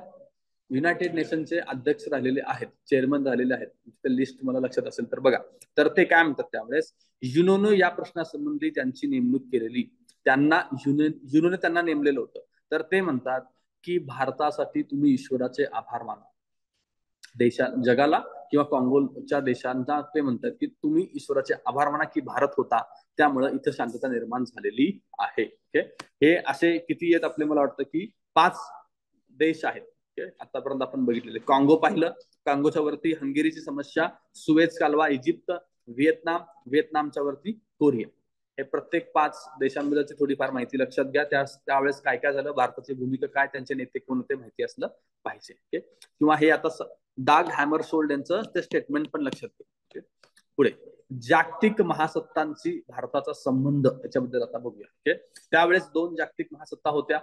A: युनायटेड नेशनचे अध्यक्ष राहिलेले आहेत, चेअरमन राहिलेले आहेत. लिस्ट मला लक्षात असेल तर बघा. तर ते काय म्हणतात, त्यावेळेस युनोनं या प्रश्नासंबंधी त्यांची नेमणूक केलेली, युनोने त्यांना नेमलेलं होतं. तर ते म्हणतात की भारतासाठी तुम्ही ईश्वराचे आभार माना. जगाला किंवा काँगोच्या देशांना ते म्हणतात की तुम्ही ईश्वराचे आभार माना की भारत होता, त्यामुळे इथं शांतता निर्माण झालेली आहे. हे असे किती आहेत आपले, मला वाटतं की 5 देश आहेत आतापर्यंत आपण बघितलेले. काँगो पाहिलं, काँगोच्या वरती हंगेरीची समस्या, सुएझ कालवा इजिप्त, व्हिएतनामच्या वरती कोरिया. हे प्रत्येक 5 देशांबद्दलची थोडीफार माहिती लक्षात घ्या. त्यावेळेस काय काय झालं, भारताची भूमिका काय, त्यांचे नेते कोण होते माहिती असलं पाहिजे. किंवा हे आता डाग हॅमरशोल्ड यांचं ते स्टेटमेंट पण लक्षात घ्या. पुढे जागतिक महासत्तांची भारताचा संबंध याच्याबद्दल आता बघूया. ओके, त्यावेळेस दोन जागतिक महासत्ता होत्या.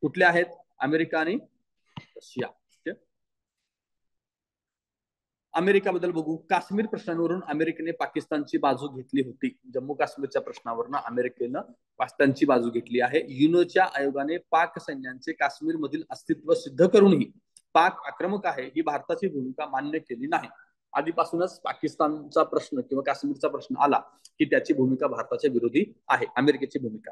A: कुठल्या आहेत? अमेरिका आणि रशिया. अमेरिकाबद्दल बघू. काश्मीर प्रश्नावरून अमेरिकेने पाकिस्तानची बाजू घेतली होती. जम्मू काश्मीरच्या प्रश्नावरून अमेरिकेनं पाकिस्तानची बाजू घेतली आहे. युनोच्या आयोगाने पाक सैन्याचे काश्मीरमधील अस्तित्व सिद्ध करूनही पाक आक्रमक आहे ही भारताची भूमिका मान्य केली नाही. आधीपासूनच पाकिस्तानचा प्रश्न किंवा काश्मीरचा प्रश्न आला की त्याची भूमिका भारताच्या विरोधी आहे. अमेरिकेची भूमिका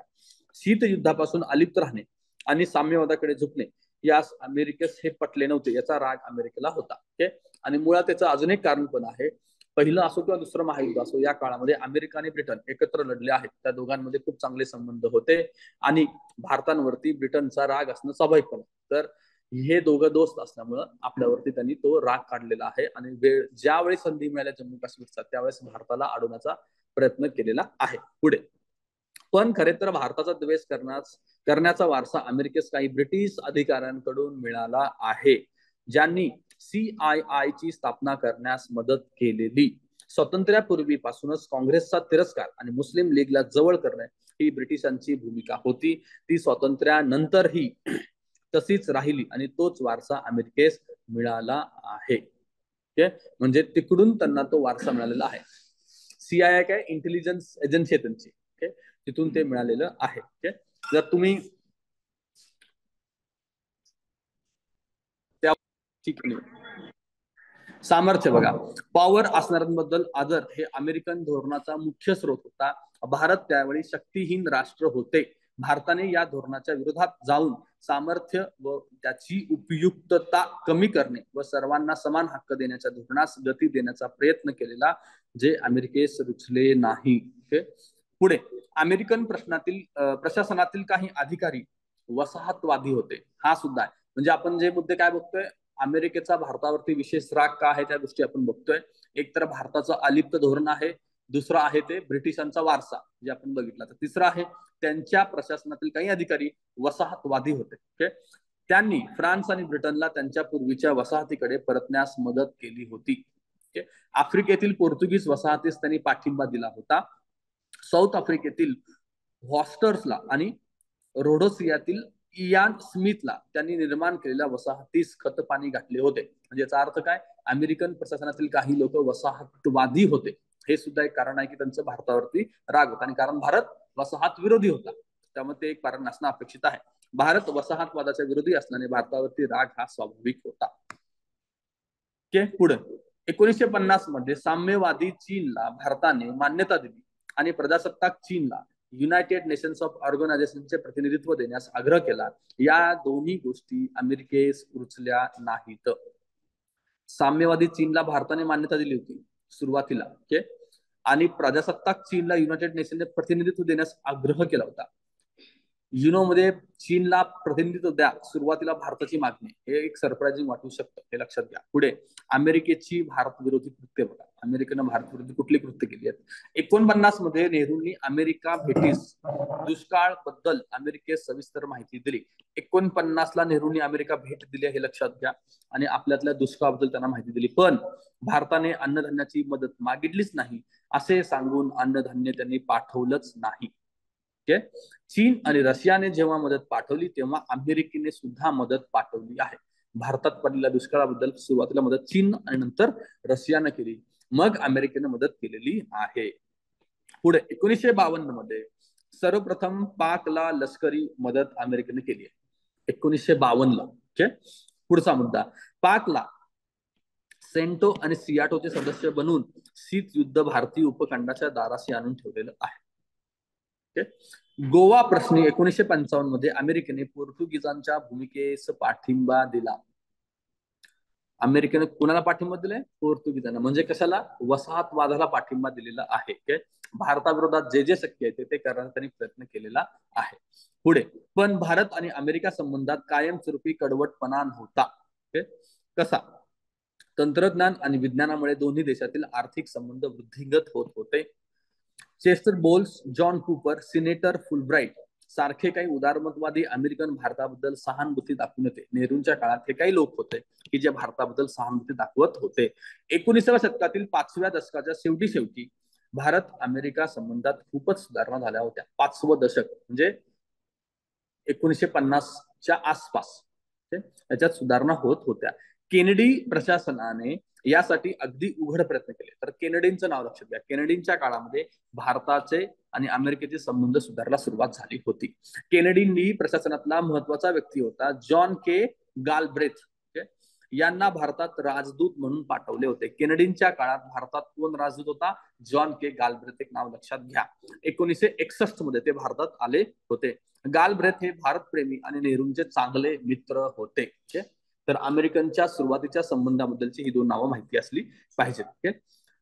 A: शीत युद्धापासून अलिप्त राहणे आणि साम्यवादाकडे झुकणे यास अमेरिकेस हे पटले नव्हते. याचा राग अमेरिकेला होता. ओके, आणि मुळात त्याचं अजून एक कारण पण आहे. पहिलं असो किंवा दुसरं महायुद्ध असो, या काळामध्ये अमेरिका आणि ब्रिटन एकत्र लढले आहेत. त्या दोघांमध्ये खूप चांगले संबंध होते आणि भारतावरती ब्रिटनचा राग असणं स्वाभाविक पण. तर हे दोघं दोस्त असल्यामुळं आपल्यावरती त्यांनी तो राग काढलेला आहे आणि ज्यावेळी संधी मिळाल्या जम्मू काश्मीरचा त्यावेळेस भारताला अडवण्याचा प्रयत्न केलेला आहे. पुढे पण खरे तर भारताचा द्वेष करण्याचा वारसा अमेरिकेस काही ब्रिटिश अधिकाऱ्यांकडून मिळाला आहे, ज्यांनी CII ची स्थापना करण्यास मदत केलेली. स्वातंत्र्यापूर्वीपासूनच काँग्रेसचा तिरस्कार आणि मुस्लिम लीगला जवळ करणे ही ब्रिटिशांची भूमिका होती. ती स्वातंत्र्यानंतरही तशीच राहिली आणि तोच वारसा अमेरिकेस मिळाला आहे. म्हणजे तिकडून त्यांना तो वारसा मिळालेला आहे. CII काय इंटेलिजन्स एजन्सी आहे त्यांची. तिथून ते मिळालेलं आहे. जर तुम्ही सामर्थ्य बघा, पॉवर असणाऱ्यांबद्दल आदर हे अमेरिकन धोरणाचा मुख्य स्रोत होता. भारत त्यावेळी शक्तीहीन राष्ट्र होते. भारताने या धोरणाच्या विरोधात जाऊन सामर्थ्य व त्याची उपयुक्तता कमी करणे व सर्वांना समान हक्क देण्याच्या धोरणास गती देण्याचा प्रयत्न केलेला, जे अमेरिकेस रुचले नाही. पुढे अमेरिकन प्रशासनातील काही अधिकारी वसाहतवादी होते. हा सुद्धा आहे. म्हणजे आपण जे मुद्दे काय बघतोय, अमेरिकेचा भारतावरती विशेष राग का आहे त्या गोष्टी आपण बघतोय. एक तर भारताचं अलिप्त धोरण आहे, दुसरं आहे ते ब्रिटिशांचा वारसा जे आपण बघितला, तर तिसरं आहे त्यांच्या प्रशासनातील काही अधिकारी वसाहतवादी होते. त्यांनी फ्रान्स आणि ब्रिटनला त्यांच्या पूर्वीच्या वसाहतीकडे परतण्यास मदत केली होती. आफ्रिकेतील पोर्तुगीज वसाहतीस त्यांनी पाठिंबा दिला होता. साऊथ आफ्रिकेतील हॉस्टर्सला आणि रोडोसियातील इयान स्मिथला त्यांनी निर्माण केलेल्या वसाहतीस खतपाणी घातले होते. म्हणजे याचा अर्थ काय, अमेरिकन प्रशासनातील काही लोक वसाहतवादी होते. हे सुद्धा एक कारण आहे की त्यांचं भारतावरती राग होता आणि कारण भारत वसाहत विरोधी होता, त्यामुळे ते एक कारण असणं अपेक्षित आहे. भारत वसाहतवादाच्या विरोधी असल्याने भारतावरती राग हा स्वाभाविक होता. पुढे 1950 मध्ये साम्यवादी चीनला भारताने मान्यता दिली आणि प्रजासत्ताक चीनला युनायटेड नेशन्स ऑफ ऑर्गनायझेशनचे प्रतिनिधित्व देण्यास आग्रह केला. या दोन्ही गोष्टी अमेरिकेस रुचल्या नाहीत. साम्यवादी चीनला भारताने मान्यता दिली होती सुरुवातीला, आणि प्रजासत्ताक चीनला युनायटेड नेशनने प्रतिनिधित्व देण्यास आग्रह केला होता. युनो मध्ये चीनला प्रतिनिधित्व द्या सुरुवातीला भारताची मागणी, हे एक सरप्राइजिंग वाटू शकतं, हे लक्षात घ्या. पुढे अमेरिकेची भारत विरोधी कृत्य बघा. अमेरिकेनं भारत विरोधी कुठली कृत्य केली आहेत? 49 मध्ये नेहरूंनी अमेरिका भेटीस दुष्काळ बद्दल अमेरिकेस सविस्तर माहिती दिली. 49 ला नेहरूंनी अमेरिका भेट दिली हे लक्षात घ्या आणि आपल्यातल्या दुष्काळाबद्दल त्यांना माहिती दिली. पण भारताने अन्नधान्याची मदत मागितलीच नाही असे सांगून अन्नधान्य त्यांनी पाठवलंच नाही. चीन आणि रशियाने जेव्हा मदत पाठवली तेव्हा अमेरिकेने सुद्धा मदत पाठवली आहे. भारतात पडलेल्या दुष्काळाबद्दल सुरुवातीला मदत चीन आणि नंतर रशियाने केली, मग अमेरिकेने मदत केलेली आहे. पुढे 1952 मध्ये सर्वप्रथम पाकला लष्करी मदत अमेरिकेने केली आहे. 1952 ला. पुढचा मुद्दा, पाकला सेंटो आणि सियाटोचे सदस्य बनवून शीत युद्ध भारतीय उपखंडाच्या दाराशी आणून ठेवलेलं आहे. गोवा प्रश्नी 1955 मध्ये अमेरिकेने पोर्तुगीजांच्या भूमिकेस पाठिंबा दिला. अमेरिकेने कुणाला पाठिंबा दिलाय? पोर्तुगीजांना. म्हणजे कशाला? वसाहतवादाला पाठिंबा दिलेला आहे. भारताविरोधात जे जे शक्य आहे ते करण्याचा त्यांनी प्रयत्न केलेला आहे. पुढे पण भारत आणि अमेरिका संबंधात कायमस्वरूपी कडवटपणा नव्हता. कसा? तंत्रज्ञान आणि विज्ञानामुळे दोन्ही देशातील आर्थिक संबंध वृद्धिंगत होत होते. Chester Bowles, John Cooper, senator Fulbright सारखे काही उदारमतवादी अमेरिकन भारताबद्दल सहानुभूती दाखवून होते. नेहरूंच्या काळात हे काही लोक होते की जे भारताबद्दल सहानुभूती दाखवत होते. 19व्या शतकातील 5व्या दशकाच्या शेवटी शेवटी भारत अमेरिका संबंधात खूपच सुधारणा झाल्या होत्या. 5वं दशक म्हणजे 1950च्या आसपास याच्यात सुधारणा होत होत्या. केनेडी प्रशासनाने यासाठी अगदी उघड प्रयत्न केले. तर केनेडींचं नाव लक्षात घ्या. केनेडींच्या काळामध्ये भारताचे आणि अमेरिकेचे संबंध सुधारायला सुरुवात झाली होती. केनेडींनी प्रशासनातला महत्वाचा व्यक्ती होता जॉन के गालब्रेथ यांना भारतात राजदूत म्हणून पाठवले होते. केनेडींच्या काळात भारतात कोण राजदूत होता? जॉन के गालब्रेथ. एक नाव लक्षात घ्या. 1961 मध्ये ते भारतात आले होते. गालब्रेथ हे भारतप्रेमी आणि नेहरूंचे चांगले मित्र होते. तर अमेरिकनच्या सुरुवातीच्या संबंधाबद्दलची ही दोन नावं माहिती असली पाहिजेत.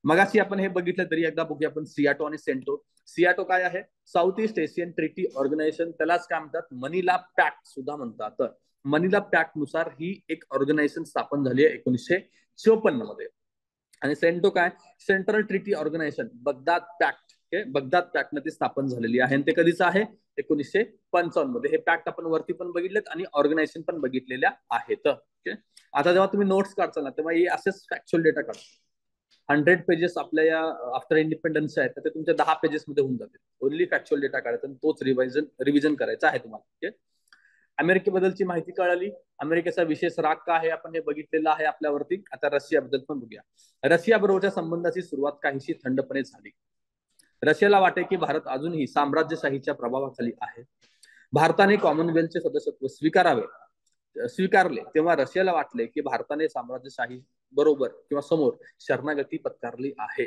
A: मगाशी आपण हे बघितलं तरी एकदा बघूया आपण सियाटो आणि सेंटो. सियाटो काय आहे? South East Asian treaty organization. त्यालाच काय म्हणतात? मनिला पॅक्ट सुद्धा म्हणतात. तर मनिला पॅक्ट नुसार ही एक ऑर्गनायझेशन स्थापन झाली आहे 1954 मध्ये. आणि सेंटो काय? Central treaty organization. Baghdad pact. Baghdad pact ती स्थापन झालेली आहे. आणि ते कधीच आहे? 1955 मध्ये. हे पॅक्ट आपण वरती पण बघितलेत आणि ऑर्गनायझेशन पण बघितलेल्या आहेत. आता जेव्हा तुम्ही नोट्स काढचाल ना तेव्हा हे असेच फॅक्च्युअल डेटा काढा. 100 पेजेस आपल्या या आफ्टर इंडिपेंडन्स आहेत तर ते तुमच्या 10 पेजेस मध्ये होऊन जाते. ओनली फॅक्च्युअल डेटा काढायचा आणि तोच रिव्हिजन करायचा आहे तुम्हाला. अमेरिकेबद्दलची माहिती कळाली. अमेरिकेचा विशेष राग काय आहे आपण हे बघितलेलं आहे आपल्यावरती. आता रशियाबद्दल पण बघूया. रशिया बरोबरच्या संबंधाची सुरुवात काहीशी थंडपणे झाली. रशियाला वाटे की भारत अजूनही साम्राज्यशाहीच्या प्रभावाखाली आहे. भारताने कॉमनवेल्थचे सदस्यत्व स्वीकारले तेव्हा रशियाला वाटले की भारताने साम्राज्यशाही बरोबर किंवा समोर शरणागती पत्करली आहे.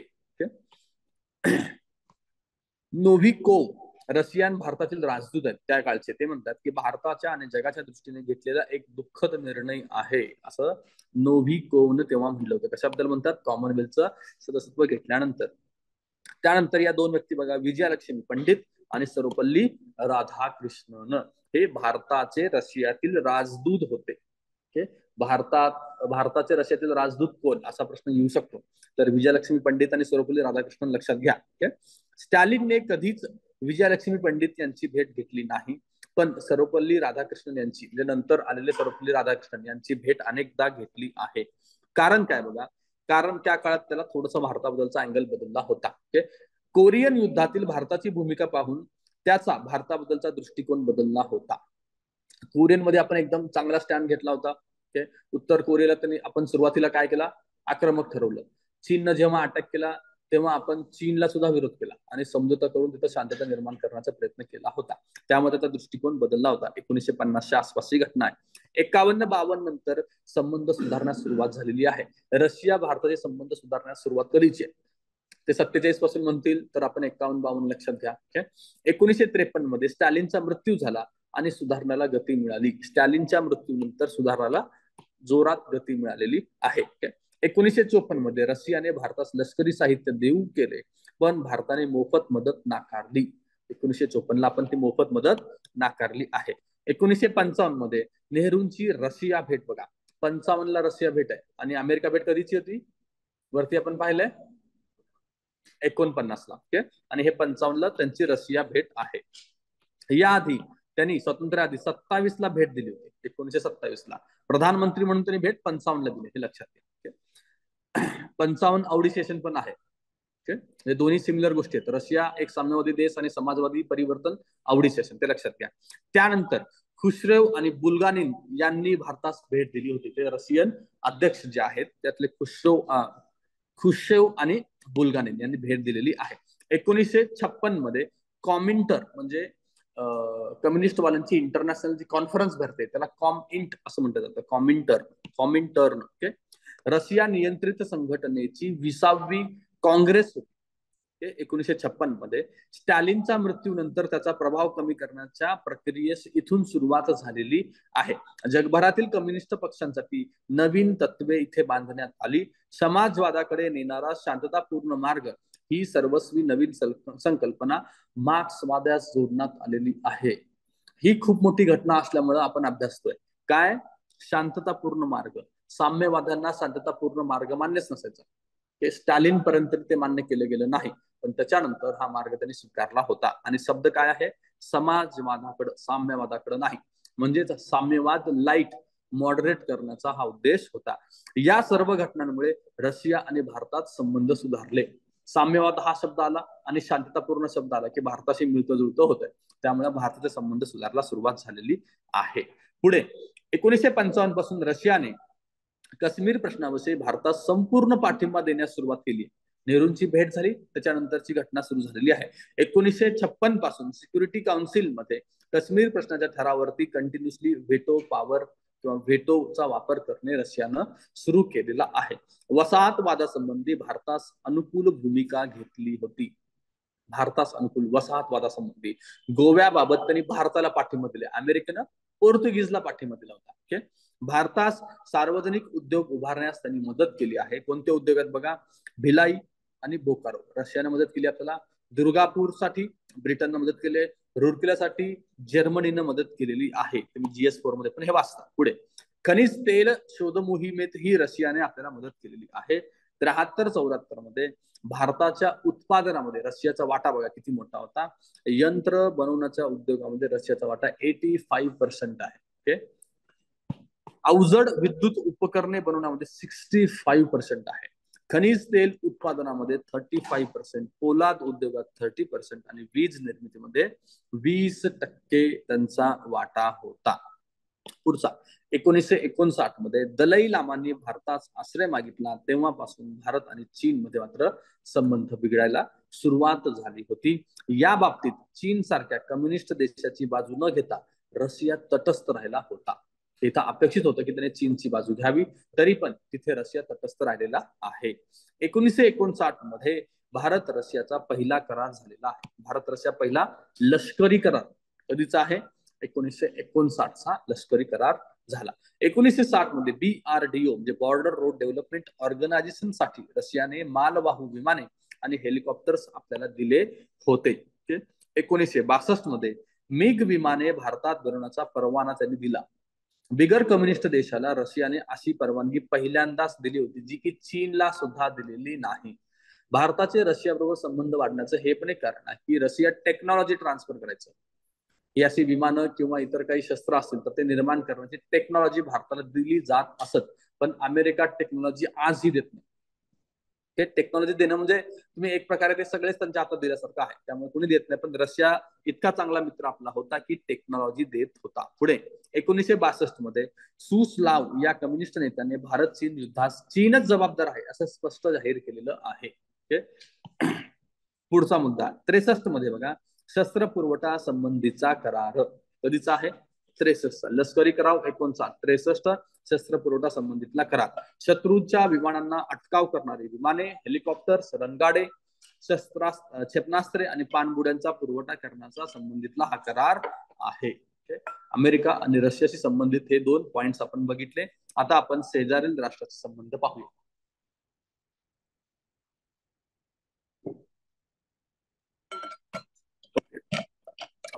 A: नोव्हिकोव रशियन भारतातील राजदूत आहेत त्या काळचे. ते म्हणतात की भारताच्या आणि जगाच्या दृष्टीने घेतलेला एक दुःखद निर्णय आहे असं नोव्हिकोवनं तेव्हा म्हटलं होतं. कशाबद्दल म्हणतात? कॉमनवेल्थचं सदस्यत्व घेतल्यानंतर. त्यानंतर या दोन व्यक्ती बघा, विजयालक्ष्मी पंडित आणि सर्वपल्ली राधाकृष्णन. हे भारताचे रशियातील राजदूत होते. भारताचे रशियातील राजदूत कोण असा प्रश्न येऊ शकतो. तर विजयलक्ष्मी पंडित आणि सर्वपल्ली राधाकृष्णन लक्षात घ्या. स्टॅलिनने कधीच विजयलक्ष्मी पंडित यांची भेट घेतली नाही. पण सर्वपल्ली राधाकृष्णन यांची म्हणजे नंतर आलेले सर्वपल्ली राधाकृष्णन यांची भेट अनेकदा घेतली आहे. कारण काय बघा? कारण त्या काळात त्याला थोडंसं भारताबद्दलचा अँगल बदलला होता. कोरियन युद्धातील भारताची भूमिका पाहून त्याचा भारताबद्दलचा दृष्टिकोन बदलला होता. कोरियनमध्ये आपण एकदम चांगला स्टँड घेतला होता. उत्तर कोरियाला त्यांनी आपण सुरुवातीला काय केला? आक्रमक ठरवलं. चीननं जेव्हा अटॅक केला तेव्हा आपण चीनला सुद्धा विरोध केला आणि समझोता करून तिथं शांतता निर्माण करण्याचा प्रयत्न केला होता. त्यामध्ये त्याचा दृष्टिकोन बदलला होता. 1950च्या आसपासची घटना आहे. 51-52 नंतर संबंध सुधारण्यास सुरुवात झालेली आहे. रशिया भारताचे संबंध सुधारण्यास सुरुवात कधीची आहे? ते 47 पासून म्हणतील तर आपण 51-52 लक्षात घ्या. 1953 मध्ये स्टॅलिनचा मृत्यू झाला आणि सुधारणाला गती मिळाली. स्टॅलिनच्या मृत्यूनंतर सुधारणाला जोरात गती मिळालेली आहे. 1954 मध्ये रशियाने भारतास लष्करी साहित्य देऊ केले पण भारताने मोफत मदत नाकारली. 1954 ला आपण ती मोफत मदत नाकारली आहे. 1955 मध्ये नेहरूंची रशिया भेट बघा. 55 ला रशिया भेट आहे आणि अमेरिका भेट कधीची होती? वरती आपण पाहिलंय 49 ला. आणि हे 55 ला त्यांची रशिया भेट आहे. याआधी त्यांनी स्वातंत्र्याआधी 27 ला भेट दिली होती. 1927 ला प्रधानमंत्री म्हणून त्यांनी भेट 55 ला दिली. हे लक्षात घ्या. 55 आवडी सेशन पण आहे. हे दोन्ही सिमिलर गोष्टी आहेत. रशिया एक साम्यवादी देश आणि समाजवादी परिवर्तन आवडी सेशन. ते लक्षात घ्या. त्यानंतर खुश्रेव आणि बुल्गानिन यांनी भारतास भेट दिली होती. ते रशियन अध्यक्ष जे आहेत त्यातले खुश्रेव आणि बुल्गानिन यांनी भेट दिलेली आहे. 1956 मध्ये कॉमिंटर म्हणजे कम्युनिस्ट वाल्यांची इंटरनॅशनल जी कॉन्फरन्स भरते त्याला कॉमइंट असं म्हटलं जातं. कॉमिंटर्न. रशिया नियंत्रित संघटनेची 20वी काँग्रेस होती. 1956 मध्ये स्टॅलिनच्या मृत्यूनंतर त्याचा प्रभाव कमी करण्याच्या प्रक्रियेस इथून सुरुवात झालेली आहे. जगभरातील कम्युनिस्ट पक्षांसाठी नवीन तत्वे इथे बांधण्यात आली. समाजवादाकडे नेणारा शांततापूर्ण मार्ग ही सर्वस्वी नवीन संकल्पना मार्क्सवादास जोडण्यात आलेली आहे. ही खूप मोठी घटना असल्यामुळे आपण अभ्यासतोय. काय? शांततापूर्ण मार्ग. साम्यवाद्यांना शांततापूर्ण मार्ग मान्यच नसायचा. स्टॅलिन पर्यंत ते मान्य केलं गेलं नाही पण त्याच्यानंतर हा मार्ग त्यांनी स्वीकारला होता. आणि शब्द काय आहे? समाजवादाकडे, साम्यवादाकडे नाही. म्हणजेच साम्यवाद लाईट मॉडरेट करण्याचा हा उद्देश होता. या सर्व घटनांमुळे रशिया आणि भारतात संबंध सुधारले. साम्यवाद हा शब्द आला आणि शांततापूर्ण शब्द आला की भारताशी मिळतं जुळतं होतंय, त्यामुळे भारताचे संबंध सुधारायला सुरुवात झालेली आहे. पुढे 1955 पासून रशियाने काश्मीर प्रश्नाविषयी भारतात संपूर्ण पाठिंबा देण्यास सुरुवात केली. नेहरूंची भेट झाली, त्याच्यानंतरची घटना सुरू झालेली आहे. 1956 पासून सिक्युरिटी काउन्सिल मध्ये काश्मीर प्रश्नाच्या ठरावावरती कंटिन्युअसली व्हेटो पॉवर किंवा व्हेटोचा वापर करणे रशियानं सुरू केलेला आहे. वसाहतवादासंबंधी भारतास अनुकूल भूमिका घेतली होती. भारतास अनुकूल वसाहतवादासंबंधी गोव्याबाबत त्यांनी भारताला पाठिंबा दिले. अमेरिकेनं पोर्तुगीजला पाठिंबा दिला होता. ओके, भारतास सार्वजनिक उद्योग उभारण्यास त्यांनी मदत केली आहे. कोणते उद्योग आहेत बघा, भिलाई आणि बोकारो रशियाने मदत केली आपल्याला. दुर्गापूरसाठी ब्रिटननं मदत केली, रुरकिलासाठी जर्मनीनं मदत केलेली आहे. तुम्ही GS4 मध्ये पण हे वाचता. पुढे खनिज तेल शोध मोहिमेत ही रशियाने आपल्याला मदत केलेली आहे. 73-74 मध्ये भारताच्या उत्पादनामध्ये रशियाचा वाटा बघा किती मोठा होता. यंत्र बनवण्याच्या उद्योगामध्ये रशियाचा वाटा 85% आहे. ओके, अवजड विद्युत उपकरणे बनवण्यामध्ये 65% आहे. खनिज तेल उत्पादनामध्ये 35%, पोलाद उद्योगात 30% आणि वीज निर्मितीमध्ये 20% त्यांचा वाटा होता. पुढचा 1959 मध्ये दलाई लामांनी भारतास आश्रय मागितला, तेव्हापासून भारत आणि चीन मध्ये मात्र संबंध बिघडायला सुरुवात झाली होती. या बाबतीत चीन सारख्या कम्युनिस्ट देशाची बाजू न घेता रशिया तटस्थ राहिला होता. इथं अपेक्षित होतं की त्याने चीनची बाजू घ्यावी, तरी पण तिथे रशिया तटस्थ राहिलेला आहे. 1959 मध्ये भारत रशियाचा पहिला करार झालेला आहे. भारत रशिया पहिला लष्करी करार कधीचा आहे? 1959 चा लष्करी करार झाला. 1960 मध्ये BRDO म्हणजे बॉर्डर रोड डेव्हलपमेंट ऑर्गनायझेशन साठी रशियाने मालवाहू विमाने आणि हेलिकॉप्टर्स आपल्याला दिले होते. 1962 मध्ये मिग विमाने भारतात बनवण्याचा परवाना त्यांनी दिला. बिगर कम्युनिस्ट देशाला रशियाने अशी परवानगी पहिल्यांदाच दिली होती, जी की चीनला सुद्धा दिलेली नाही. भारताचे रशिया बरोबर संबंध वाढण्याचं हे पण एक कारण आहे की रशिया टेक्नॉलॉजी ट्रान्सफर करायचं. ही अशी विमानं किंवा इतर काही शस्त्र असतील तर ते निर्माण करण्याची टेक्नॉलॉजी भारताला दिली जात असत, पण अमेरिका टेक्नॉलॉजी आजही देत नाही. ते टेक्नॉलॉजी देणं म्हणजे तुम्ही एक प्रकारे ते सगळेच त्यांच्या हातात दिल्यासारखं आहे, त्यामुळे कोणी देत नाही. पण रशिया इतका चांगला मित्र आपला होता की टेक्नॉलॉजी देत होता. पुढे 1962 मध्ये सुस्लाव या कम्युनिस्ट नेत्याने भारत चीन युद्धास चीनच जबाबदार आहे असं स्पष्ट जाहीर केलेलं आहे. पुढचा मुद्दा 63 मध्ये बघा, शस्त्र पुरवठा संबंधीचा करार कधीचा आहे? 63. लष्करी करार 59, 63 शस्त्र पुरवठा संबंधितला करार. शत्रूच्या विमानांना अटकाव करणारी विमाने, हेलिकॉप्टर्स, रणगाडे, क्षेपणास्त्रे आणि पाणबुड्यांचा पुरवठा करण्याचा संबंधितला हा करार आहे. अमेरिका आणि रशियाशी संबंधित हे 2 पॉइंट्स आपण बघितले. आता आपण शेजारील राष्ट्राचे संबंध पाहूया.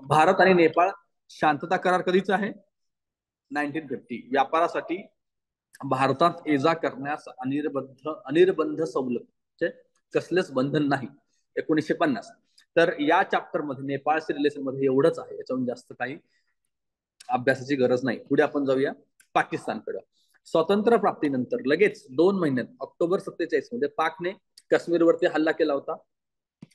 A: भारत आणि नेपाळ शांतता करार कधीचा आहे? 1950. व्यापारासाठी भारतात ये जा करण्यास अनिर्बंध सवलत, कसलेच बंधन नाही, 1950. तर या चॅप्टर मध्ये नेपाळचे रिलेशन मध्ये एवढंच आहे, याच्याहून जास्त काही अभ्यासाची गरज नाही. पुढे आपण जाऊया पाकिस्तानकडे. स्वातंत्र्य प्राप्तीनंतर लगेच 2 महिन्यात ऑक्टोबर 47 मध्ये पाकने काश्मीरवरती हल्ला केला होता.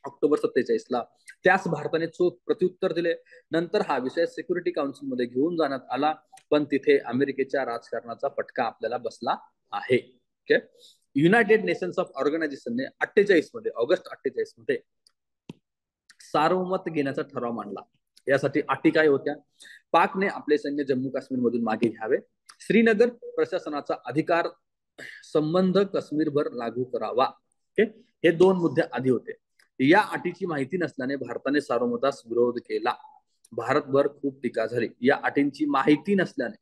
A: ऑक्टोबर 47 ला त्यास भारताने चोख प्रत्युत्तर दिले. नंतर हा विषय सिक्युरिटी काउन्सिल मध्ये घेऊन जाण्यात आला, पण तिथे अमेरिकेच्या राजकारणाचा फटका आपल्याला बसला आहे. ओके, युनायटेड नेशन्स ऑफ ऑर्गनायझेशनने 48 मध्ये ऑगस्ट 48 मध्ये सार्वमत घेण्याचा ठराव मांडला. यासाठी अटी काय होत्या? पाकने आपले सैन्य जम्मू काश्मीर मधून मागे घ्यावे, श्रीनगर प्रशासनाचा अधिकार संबंध काश्मीरभर लागू करावा. ओके, हे 2 मुद्दे आधी होते. या अटीची माहिती नसल्याने भारताने सार्वमतास विरोध केला. भारतभर खूप टीका झाली. या अटींची माहिती नसल्याने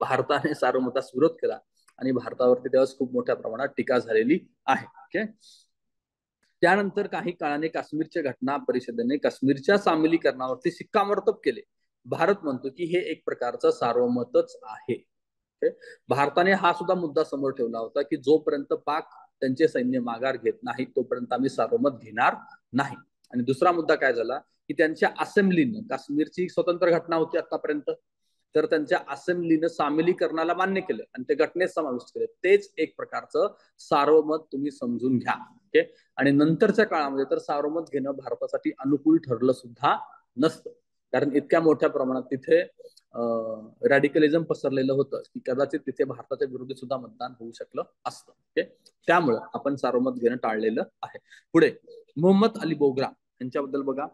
A: भारताने सार्वमतास विरोध केला आणि भारतावरती त्यावेळेस खूप मोठ्या प्रमाणात टीका झालेली आहे. ओके, त्यानंतर काही काळाने काश्मीरच्या घटना परिषदेने काश्मीरच्या सामिलीकरणावरती शिक्कामोर्तब केले. भारत म्हणतो की हे एक प्रकारचं सार्वमतच आहे. भारताने हा सुद्धा मुद्दा समोर ठेवला होता की जोपर्यंत पाक त्यांचे सैन्य माघार घेत नाही तोपर्यंत आम्ही सार्वमत घेणार नाही. आणि दुसरा मुद्दा काय झाला? की त्यांच्या असेंब्लीनं, काश्मीरची स्वतंत्र घटना होती आतापर्यंत, तर त्यांच्या असेंब्लीनं सामिलीकरणाला मान्य केलं आणि ते घटनेत समाविष्ट केले. तेच एक प्रकारचं सार्वमत तुम्ही समजून घ्या. ओके. आणि नंतरच्या काळामध्ये तर सार्वमत घेणं भारतासाठी अनुकूल ठरलं सुद्धा नसतं, कारण इतक्या मोठ्या प्रमाणात तिथे रॅडिकलिझम पसरलेलं होतं की कदाचित तिथे भारताच्या विरोधी सुद्धा मतदान होऊ शकलं असतं. ओके. त्यामुळं आपण सार्वमत घेणं टाळलेलं आहे. पुढे मोहम्मद अली बोग्रा यांच्याबद्दल बघा.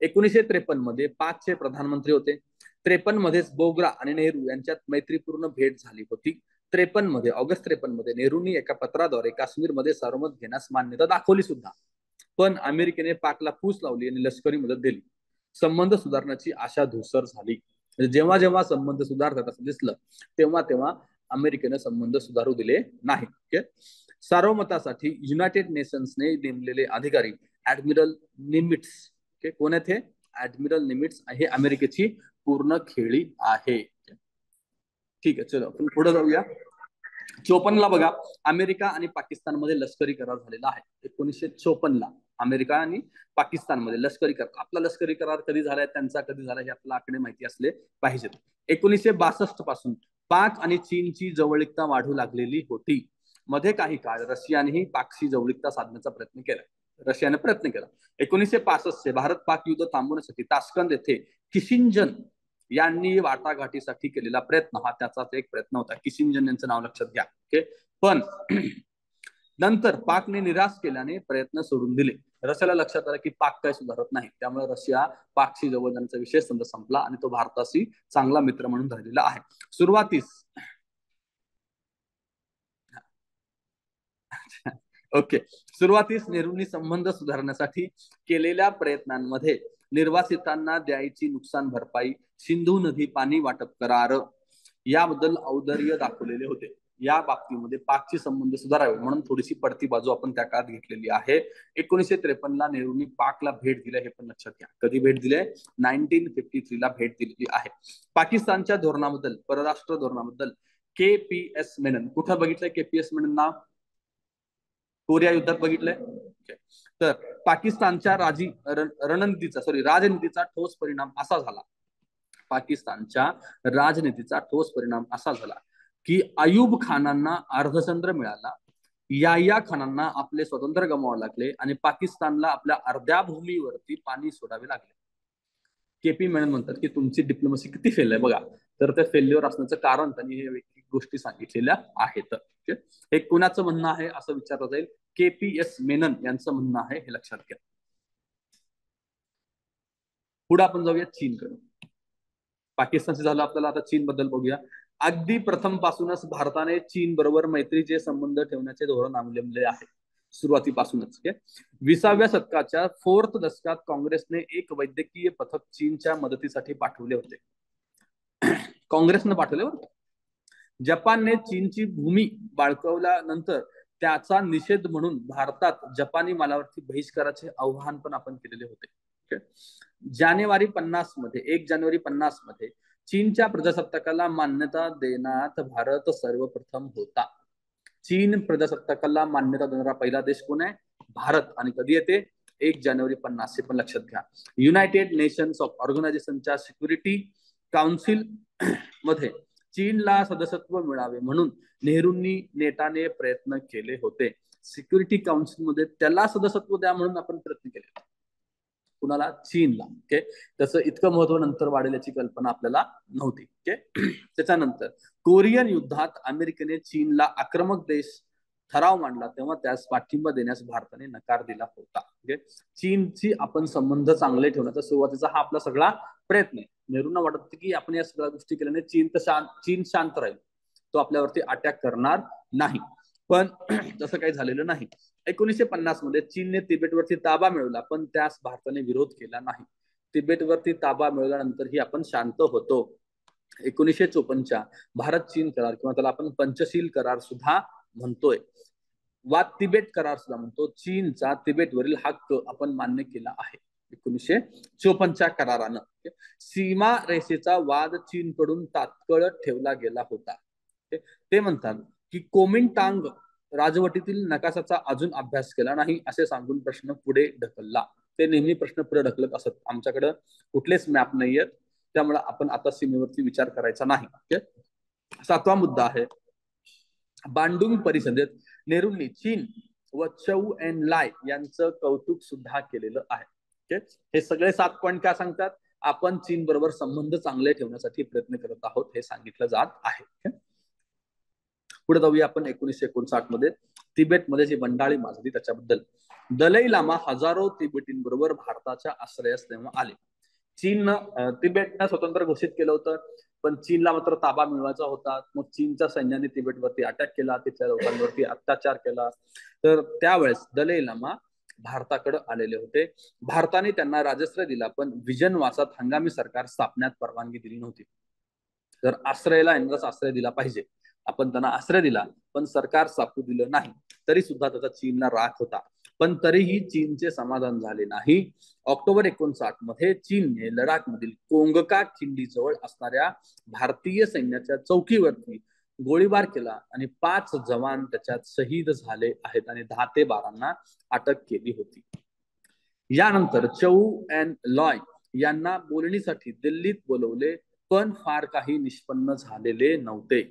A: 1953 मध्ये पाकचे प्रधानमंत्री होते. 53 मध्येच बोग्रा आणि नेहरू यांच्यात मैत्रीपूर्ण भेट झाली होती. 53 मध्ये, ऑगस्ट 53 मध्ये नेहरूंनी एका पत्राद्वारे काश्मीरमध्ये सार्वमत घेण्यास मान्यता दाखवली सुद्धा, पण अमेरिकेने पाकला फूस लावली आणि लष्करी मदत दिली. संबंध सुधारण्याची आशा धूसर झाली. जेव्हा जेव्हा संबंध सुधारतात असं दिसलं, तेव्हा तेव्हा अमेरिकेने संबंध सुधारू दिले नाही. ओके. सार्वमतासाठी युनायटेड नेशन्सने नेमलेले अधिकारी ऍडमिरल निमिट्स, ओके, कोण आहेत हे? ऍडमिरल निमिट्स हे अमेरिकेची पूर्ण खेळी आहे. ठीक आहे, चलो आपण पुढे जाऊया. 54 ला बघा, अमेरिका आणि पाकिस्तानमध्ये लष्करी करार झालेला आहे. 1954 ला अमेरिका आणि पाकिस्तानमध्ये लष्करी करार. आपला लष्करी करार कधी झालाय, त्यांचा कधी झाला, हे आपल्याला आकडे माहिती असले पाहिजेत. 1962 पासून पाक आणि चीनची जवळीकता वाढू लागलेली होती. मध्ये काही काळ रशियानेही पाकशी जवळीकता साधण्याचा प्रयत्न केला. रशियाने प्रयत्न केला. 1965 चे भारत पाक युद्ध थांबवण्यासाठी ताश्कंद येथे किसिंजर यांनी वाटाघाटीसाठी केलेला प्रयत्न हा त्याचाच एक प्रयत्न होता. किसिंजर यांचं नाव लक्षात घ्या. ओके. पण नंतर पाकने निराश केल्याने प्रयत्न सोडून दिले. रशियाला लक्षात आलं की पाक काय सुधारत नाही, त्यामुळे रशिया पाकशी जवळ जाण्याचा विषय समजा संपला आणि तो भारताशी चांगला मित्र म्हणून राहिलेला आहे. सुरुवातीस ओके. सुरुवातीस नेहरूंनी संबंध सुधारण्यासाठी केलेल्या प्रयत्नांमध्ये निर्वासितांना द्यायची नुकसान भरपाई, सिंधू नदी पाणी वाटप करार याबद्दल औदार्य दाखवलेले होते. या बाबतीमध्ये पाकचे संबंध सुधारावे म्हणून थोडीशी पडती बाजू आपण त्या काळात घेतलेली आहे. 1953 ला नेहरूंनी पाकला भेट दिली, हे पण लक्षात घ्या. कधी भेट दिली? 1953 ला भेट दिलेली आहे. पाकिस्तानच्या धोरणाबद्दल, परराष्ट्र धोरणाबद्दल KPS मेनन, कुठं बघितलंय KPS मेनन नाव? कोरिया युद्धात बघितलंय. तर पाकिस्तानच्या राजनीतीचा ठोस परिणाम असा झाला, पाकिस्तानच्या राजनीतीचा ठोस परिणाम असा झाला की अयूब खानांना अर्धचंद्र मिळाला, याह्या खानांना आपले स्वतंत्र गमावावे लागले आणि पाकिस्तानला आपल्या अर्ध्या भूमीवरती पाणी सोडावे लागले. KP मेनन म्हणतात की तुमची डिप्लोमसी किती फेल आहे बघा. तर त्या फेल्युअर असण्याचं कारण त्यांनी हे गोष्टी सांगितलेल्या आहेत. हे कुणाचं म्हणणं आहे असं विचारलं जाईल. KPS मेनन यांचं म्हणणं आहे, हे लक्षात घ्या. पुढे आपण जाऊया चीनकडे. पाकिस्तानचं झालं आपल्याला, आता चीन बद्दल बघूया. अगदी प्रथम पासूनच भारताने चीन बरोबर मैत्रीचे संबंध ठेवण्याचे धोरण अवलंबले आहे, सुरुवातीपासूनच. 20व्या शतकाच्या 4th दशकात काँग्रेसने एक वैद्यकीय पथक चीनच्या मदतीसाठी पाठवले होते. काँग्रेसने पाठवले होते. जपानने चीनची भूमी बाळगल्यानंतर त्याचा निषेध म्हणून भारतात जपानी मालावरती बहिष्काराचे आवाहन पण आपण केलेले होते. 1 जानेवारी 50 मध्ये चीनच्या प्रजासत्ताकाला मान्यता देण्यात भारत सर्वप्रथम होता. चीन प्रजासत्ताकाला मान्यता देणारा पहिला देश कोण आहे? भारत. आणि कधी येते? 1 जानेवारी 50. हे पण लक्षात घ्या. युनायटेड नेशन्स ऑर्गनायझेशनच्या सिक्युरिटी काउन्सिल मध्ये चीनला सदस्यत्व मिळावे म्हणून नेहरूंनी नेटाने प्रयत्न केले होते. सिक्युरिटी काउन्सिल मध्ये त्याला सदस्यत्व द्या म्हणून आपण प्रयत्न केले. कुणाला? चीनला. ओके. त्याचं इतकं महत्व नंतर वाढेल याची कल्पना आपल्याला नव्हती. ओके. त्याच्यानंतर कोरियन युद्धात अमेरिकेने चीनला आक्रमक देश ठराव मांडला, तेव्हा त्यास पाठिंबा देण्यास भारताने नकार दिला होता. ओके. चीनची आपण संबंध चांगले ठेवण्याचा सुरुवातीचा हा आपला सगळा प्रयत्न आहे. नेहरूंना वाटत की आपण या सगळ्या गोष्टी केल्याने चीन शांत राहील, तो आपल्यावरती अटॅक करणार नाही. पण तसं काही झालेलं नाही. 1950 मध्ये चीनने तिबेटवरती ताबा मिळवला, पण त्यास भारताने विरोध केला नाही. तिबेटवरती ताबा मिळवल्यानंतरही आपण शांत होतो. 1954च्या भारत चीन करार, किंवा त्याला आपण पंचशील करार सुद्धा म्हणतोय, वा तिबेट करार सुद्धा म्हणतो, चीनचा तिबेटवरील हक्क आपण मान्य केला आहे 1954च्या करारानं. सीमा रेषेचा वाद चीनकडून तात्काळ ठेवला गेला होता. ते म्हणतात की कोमिंटांग राजवटीतील नकाशाचा अजून अभ्यास केला नाही असे सांगून प्रश्न पुढे ढकलला. ते नेहमी प्रश्न पुढे ढकलत असत. आमच्याकडे कुठलेच मॅप नाहीयेत, त्यामुळे आपण आता सीमेवरती विचार करायचा नाही. ओके. 7वा मुद्दा आहे, बांडुंग परिषदेत नेहरूंनी चीन व चौ एन लाय यांचं कौतुक सुद्धा केलेलं आहे. ओके. हे सगळे 7 पॉईंट काय सांगतात, आपण चीन बरोबर संबंध चांगले ठेवण्यासाठी प्रयत्न करत आहोत हे सांगितलं जात आहे. पुढे जाऊया आपण 1959 मध्ये तिबेटमध्ये जी बंडाळी माजली त्याच्याबद्दल. दलाई लामा हजारो तिबेटींबरोबर भारताच्या आश्रयास तेव्हा आले. चीननं तिबेटनं स्वतंत्र घोषित केलं होतं, पण चीनला मात्र ताबा मिळवायचा होता. मग चीनच्या सैन्याने तिबेटवरती अटॅक केला, तिथल्या लोकांवरती अत्याचार केला. तर त्यावेळेस दलाई लामा भारताकडे आलेले होते. भारताने त्यांना राजाश्रय दिला, पण विजनवासात हंगामी सरकार स्थापण्यात परवानगी दिली नव्हती. तर आश्रयाला यांनाच आश्रय दिला पाहिजे, आपण त्यांना आश्रय दिला पण सरकार स्थापू दिलं नाही, तरी सुद्धा त्याचा चीनला राग होता. पण तरीही चीनचे समाधान झाले नाही. ऑक्टोबर 59 मध्ये चीनने लडाखमधील कोंगका खिंडीजवळ असणाऱ्या भारतीय सैन्याच्या चौकीवरती गोळीबार केला आणि 5 जवान त्याच्यात शहीद झाले आहेत आणि 10 ते 12 अटक केली होती. यानंतर चौ एन लॉय यांना बोलणीसाठी दिल्लीत बोलवले, पण फार काही निष्पन्न झालेले नव्हते.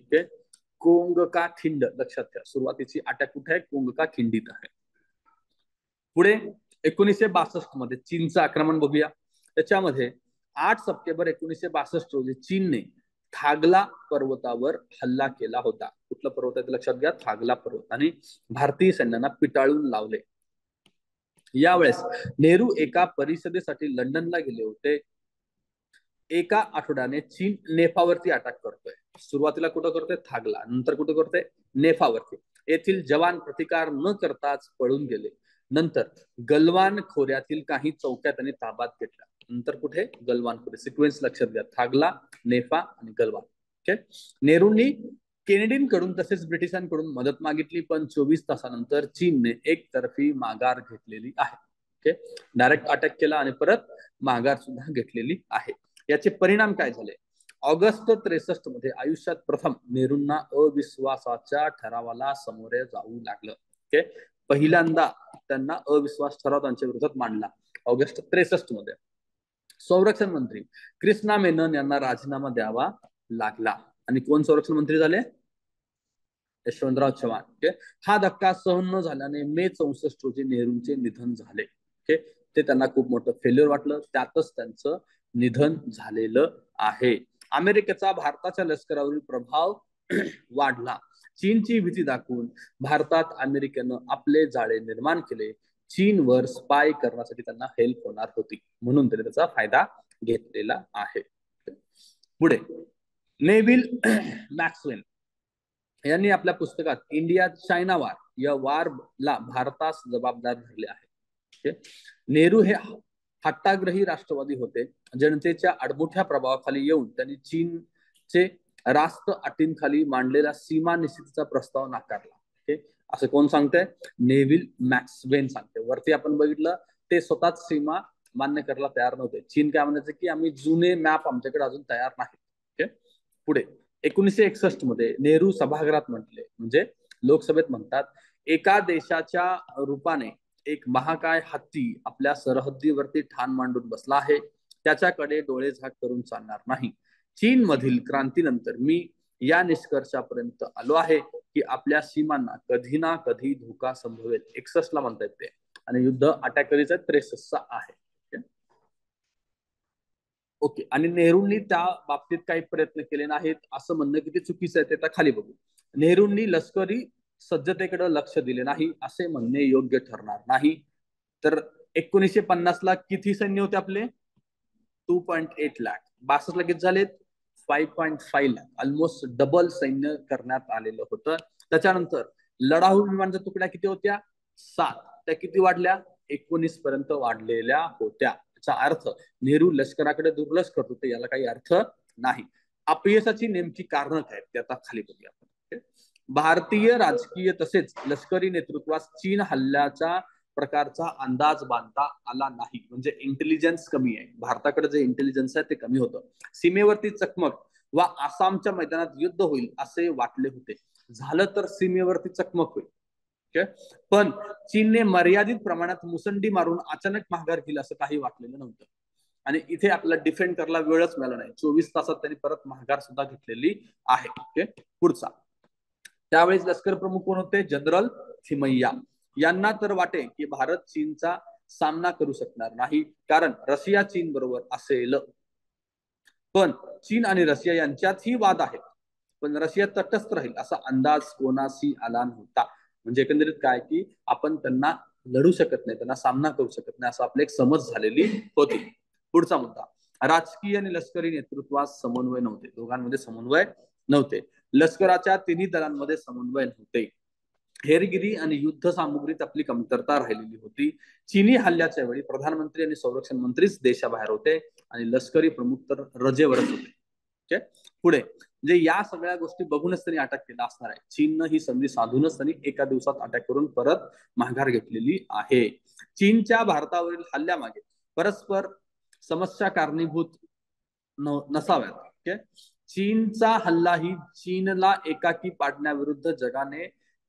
A: कोंगका खिंड लक्षात ठेवा, सुरुवातीची अटॅक कुठे आहे, कोंगका खिंडीत आहे. पुढे 1962 मध्ये चीनचं आक्रमण बघूया. त्याच्यामध्ये 8 सप्टेंबर 1962 रोजी चीनने थागला पर्वतावर हल्ला केला होता. कुठला पर्वत आहे ते लक्षात घ्या, थागला पर्वत, आणि भारतीय सैन्यांना पिटाळून लावले. यावेळेस नेहरू एका परिषदेसाठी लंडनला गेले होते. एका आठवड्याने चीन नेफावरती अटॅक करतोय. सुरुवातीला कुठं करतोय, थागला, नंतर कुठं करतोय, नेफावरती. येथील जवान प्रतिकार न करताच पळून गेले. नंतर गलवान खोऱ्यातील काही चौक्या त्यांनी ताब्यात घेतल्या. नंतर कुठे, गलवान खोरे. सिक्वेन्स लक्षात घ्या, थागला, नेफा आणि गलवान. ओके. नेहरूंनी केनेडींकडून तसेच ब्रिटिशांकडून मदत मागितली, पण 24 तासानंतर चीनने एकतर्फी माघार घेतलेली आहे. ओके. डायरेक्ट अटॅक केला आणि परत माघार सुद्धा घेतलेली आहे. याचे परिणाम काय झाले, ऑगस्ट 63 मध्ये आयुष्यात प्रथम नेहरूंना अविश्वासाच्या ठरावाला सामोरे जाऊ लागलं. ओके. पहिल्यांदा त्यांना अविश्वास ठराव त्यांच्या विरोधात मांडला ऑगस्ट 63 मध्ये. संरक्षण मंत्री कृष्णा मेनन यांना राजीनामा द्यावा लागला. आणि कोण संरक्षण मंत्री झाले, यशवंतराव चव्हाण. ओके. हा धक्का सहन न झाल्याने मे 64 रोजी नेहरूंचे निधन झाले. ओके. ते त्यांना खूप मोठं फेल्युअर वाटलं, त्यातच त्यांचं निधन झालेलं आहे. अमेरिकेचा भारताच्या लष्करावरील प्रभाव वाढला. चीनची भीती दाखवून भारतात अमेरिकेनं आपले जाळे निर्माण केले. चीनवर स्पाय करण्यासाठी त्यांना हेल्प होणार होती, म्हणून त्यांनी त्याचा फायदा घेतलेला आहे. पुढे नेव्हिल मॅक्सवेल यांनी आपल्या पुस्तकात इंडिया चायना वार या वारला भारतास जबाबदार धरले आहे. नेहरू हे हट्टाग्रही राष्ट्रवादी होते. जनतेच्या अडमुठ्या प्रभावाखाली येऊन त्यांनी चीनचे राष्ट्र अटींखाली मांडलेला सीमा निश्चितीचा प्रस्ताव नाकारला. असं कोण सांगतंय, नेव्हिल मॅक्सवेल सांगते. वरती आपण बघितलं ते स्वतःच सीमा मान्य करायला तयार नव्हते. चीन काय म्हणायचं की आम्ही जुने मॅप आमच्याकडे अजून तयार नाही. पुढे 1961 मध्ये नेहरू सभागृहात म्हटले, म्हणजे लोकसभेत म्हणतात, एका देशाच्या रूपाने एक महाकाय हत्ती आपल्या सरहद्दीवरती ठाण मांडून बसला आहे, त्याच्याकडे डोळे झाक करून चालणार नाही. चीन मधील क्रांतीनंतर मी या निष्कर्षापर्यंत आलो आहे की आपल्या सीमांना कधी ना कधी धोका संभवेल. 61 ला म्हणता येते आणि युद्ध अटॅक कधीच 63 आहे. ओके. आणि नेहरूंनी त्या बाबतीत काही प्रयत्न केले नाहीत असं म्हणणं किती चुकीचं आहे ते आता खाली बघू. नेहरूंनी लष्करी सज्जतेकडे लक्ष दिले नाही असे म्हणणे योग्य ठरणार नाही. तर 1950 ला किती सैन्य होते आपले, 2.8 लाख. 62 ला किती झालेत, 5.5 लाख. ऑलमोस्ट डबल सैन्य करण्यात आलेलं होतं. त्याच्यानंतर लढाऊ विमानाच्या तुकड्या किती होत्या, 7. त्या किती वाढल्या, 19 पर्यंत वाढलेल्या होत्या. याचा अर्थ नेहरू लष्कराकडे दुर्लक्ष करत होते, याला काही अर्थ नाही. अपयशाची नेमकी कारणं काय ते आता खाली बघूया आपण. भारतीय राजकीय तसेच लष्करी नेतृत्वास चीन हल्ल्याच्या प्रकारचा अंदाज बांधता आला नाही. म्हणजे इंटेलिजन्स कमी आहे. भारताकडे जे इंटेलिजन्स आहे ते कमी होतं. सीमेवरती चकमक वा आसामच्या मैदानात युद्ध होईल असे वाटले होते. झालं तर सीमेवरती चकमक होईल. पण चीनने मर्यादित प्रमाणात मुसंडी मारून अचानक माघार केली असं काही वाटलेलं नव्हतं. आणि इथे आपल्याला डिफेंड करायला वेळच मिळाला नाही. 24 तासात त्यांनी परत माघार सुद्धा घेतलेली आहे. ओके, पुढचा. त्यावेळेस लष्कर प्रमुख कोण होते? जनरल थिमय्या. यांना तर वाटे की भारत चीनचा सामना करू शकणार नाही, कारण रशिया चीन बरोबर असेल. पण चीन आणि रशिया यांच्यातही वाद आहेत, पण रशिया तटस्थ राहील असा अंदाज कोणाशी आला नव्हता. म्हणजे एकंदरीत काय की आपण त्यांना लढू शकत नाही, त्यांना सामना करू शकत नाही असं आपली एक समज झालेली होती. पुढचा मुद्दा. राजकीय आणि लष्करी नेतृत्वात समन्वय नव्हते. दोघांमध्ये समन्वय नव्हते. लष्कराच्या तिन्ही दलांमध्ये समन्वय नव्हते. हेरगिरी आणि युद्ध सामुग्रीत आपली कमतरता राहिलेली होती. चीनी हल्ल्याच्या वेळी प्रधानमंत्री आणि संरक्षण मंत्रीच देशाबाहेर होते आणि लष्करी प्रमुख तर रजेवरच होते. ओके, पुढे. म्हणजे या सगळ्या गोष्टी बघूनच त्यांनी अटक केला असणार आहे. चीननं ही संधी साधूनच त्यांनी एका दिवसात अटॅक करून परत माघार घेतलेली आहे. चीनच्या भारतावरील हल्ल्यामागे परस्पर समस्या कारणीभूत नसाव्यात. ओके, चीनचा हल्ला ही चीनला एकाकी पाडण्याविरुद्ध जगाने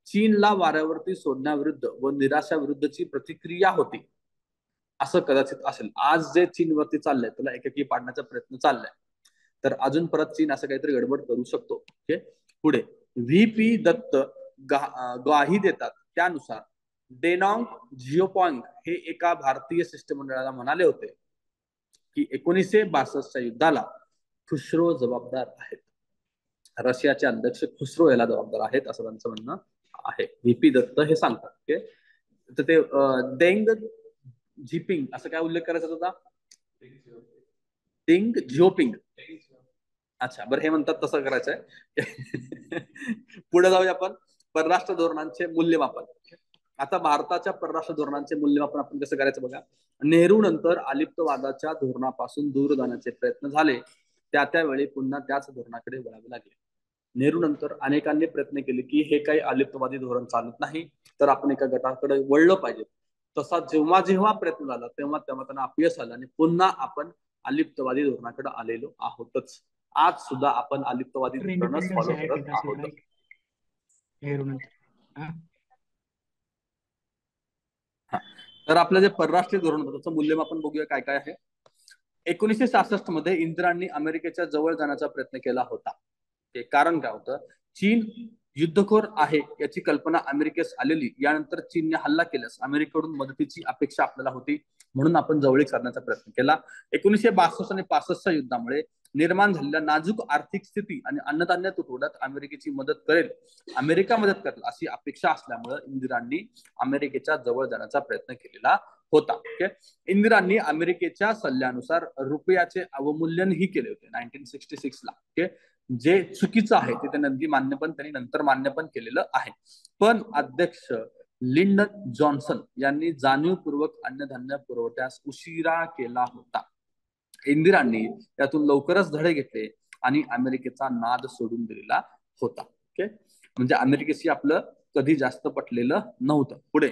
A: चीनला वाऱ्यावरती सोडण्याविरुद्ध व निराशाविरुद्धची प्रतिक्रिया होती असं कदाचित असेल. आज जे चीनवरती चाललंय त्याला एकाकी पाडण्याचा प्रयत्न चाललाय, तर अजून परत चीन असं काहीतरी गडबड करू शकतो. ओके, पुढे. व्ही.पी. दत्त ग्वाही देतात त्यानुसार डेनॉंग जिओपॉंग हे एका भारतीय शिष्टमंडळाला म्हणाले होते की 1962च्या युद्धाला खुसरो जबाबदार आहेत. रशियाचे अध्यक्ष खुसरो याला जबाबदार आहेत असं त्यांचं म्हणणं आहे. व्ही.पी. दत्त हे सांगतात. ओके, तर ते डेंग झिपिंग असं काय उल्लेख करायचा होता? डेंग झिओपिंग. अच्छा, बरं, हे म्हणतात तसं करायचंय. पुढे जाऊया आपण. परराष्ट्र धोरणांचे मूल्यमापन. आता भारताच्या परराष्ट्र धोरणांचे मूल्यमापन आपण कसं करायचं बघा. नेहरू नंतर अलिप्तवादाच्या धोरणापासून दूर जाण्याचे प्रयत्न झाले. त्यावेळी पुन्हा त्याच धोरणाकडे वळावे लागले. नेहरू नंतर अनेकांनी प्रयत्न केले की हे काही अलिप्तवादी धोरण चालत नाही, तर आपण एका गटाकडे वळलं पाहिजे. तसा जेव्हा जेव्हा प्रयत्न झाला तेव्हा तेव्हा त्यांना अपयश आलं आणि पुन्हा आपण अलिप्तवादी धोरणाकडे आलेलो आहोतच. आज सुद्धा आपण अलिप्तवादी धोरणच फॉलो करत आहोत. तर आपलं जे परराष्ट्रीय धोरण होतं त्याचं मूल्यमापन बघूया काय काय आहे. 1966 मध्ये इंदिरांनी अमेरिकेच्या जवळ जाण्याचा प्रयत्न केला होता. ते कारण काय होतं? चीन युद्धखोर आहे याची कल्पना अमेरिकेस आलेली. यानंतर चीनने हल्ला केल्यास अमेरिकेकडून मदतीची अपेक्षा आपल्याला होती, म्हणून आपण जवळीक साधण्याचा प्रयत्न केला. 1962 आणि 65च्या युद्धामुळे निर्माण झालेल्या नाजूक आर्थिक स्थिती आणि अन्नधान्य तुटवड्यात अमेरिकेची मदत करेल, अमेरिका मदत करेल अशी अपेक्षा असल्यामुळे इंदिरांनी अमेरिकेच्या जवळ जाण्याचा प्रयत्न केलेला होता. ओके, इंदिरांनी अमेरिकेच्या सल्ल्यानुसार रुपयाचे अवमूल्यनही केले होते 1966 ला. ओके, जे चुकीचं आहे ते त्यांनी नंतर मान्य पण केलेलं आहे. पण अध्यक्ष लिंडन जॉन्सन यांनी जाणीवपूर्वक अन्नधान्य पुरवठ्यास उशिरा केला होता. इंदिरांनी त्यातून लवकरच धडे घेतले आणि अमेरिकेचा नाद सोडून दिलेला होता. ओके, म्हणजे अमेरिकेशी आपलं कधी जास्त पटलेलं नव्हतं. पुढे.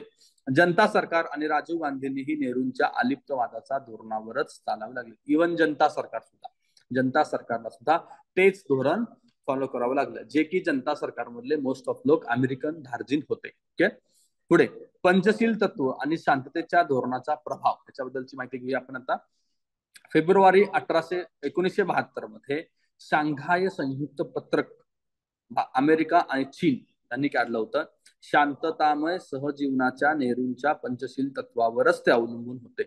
A: जनता सरकार आणि राजीव गांधींनीही नेहरूंच्या अलिप्तवादाचा धोरणावरच चालावे लागले. इव्हन जनता सरकारला सुद्धा तेच धोरण फॉलो करावं लागलं, जे की जनता सरकारमधले मोस्ट ऑफ लोक अमेरिकन धार्जिन होते. ओके, पुढे. पंचशील तत्व आणि शांततेच्या धोरणाचा प्रभाव याच्याबद्दलची माहिती घेऊया आपण आता. फेब्रुवारी 1972 मध्ये शांघाय संयुक्त पत्रक अमेरिका आणि चीन यांनी काढलं होतं. शांततामय सहजीवनाच्या नेहरूंच्या पंचशील तत्वावरच ते अवलंबून होते.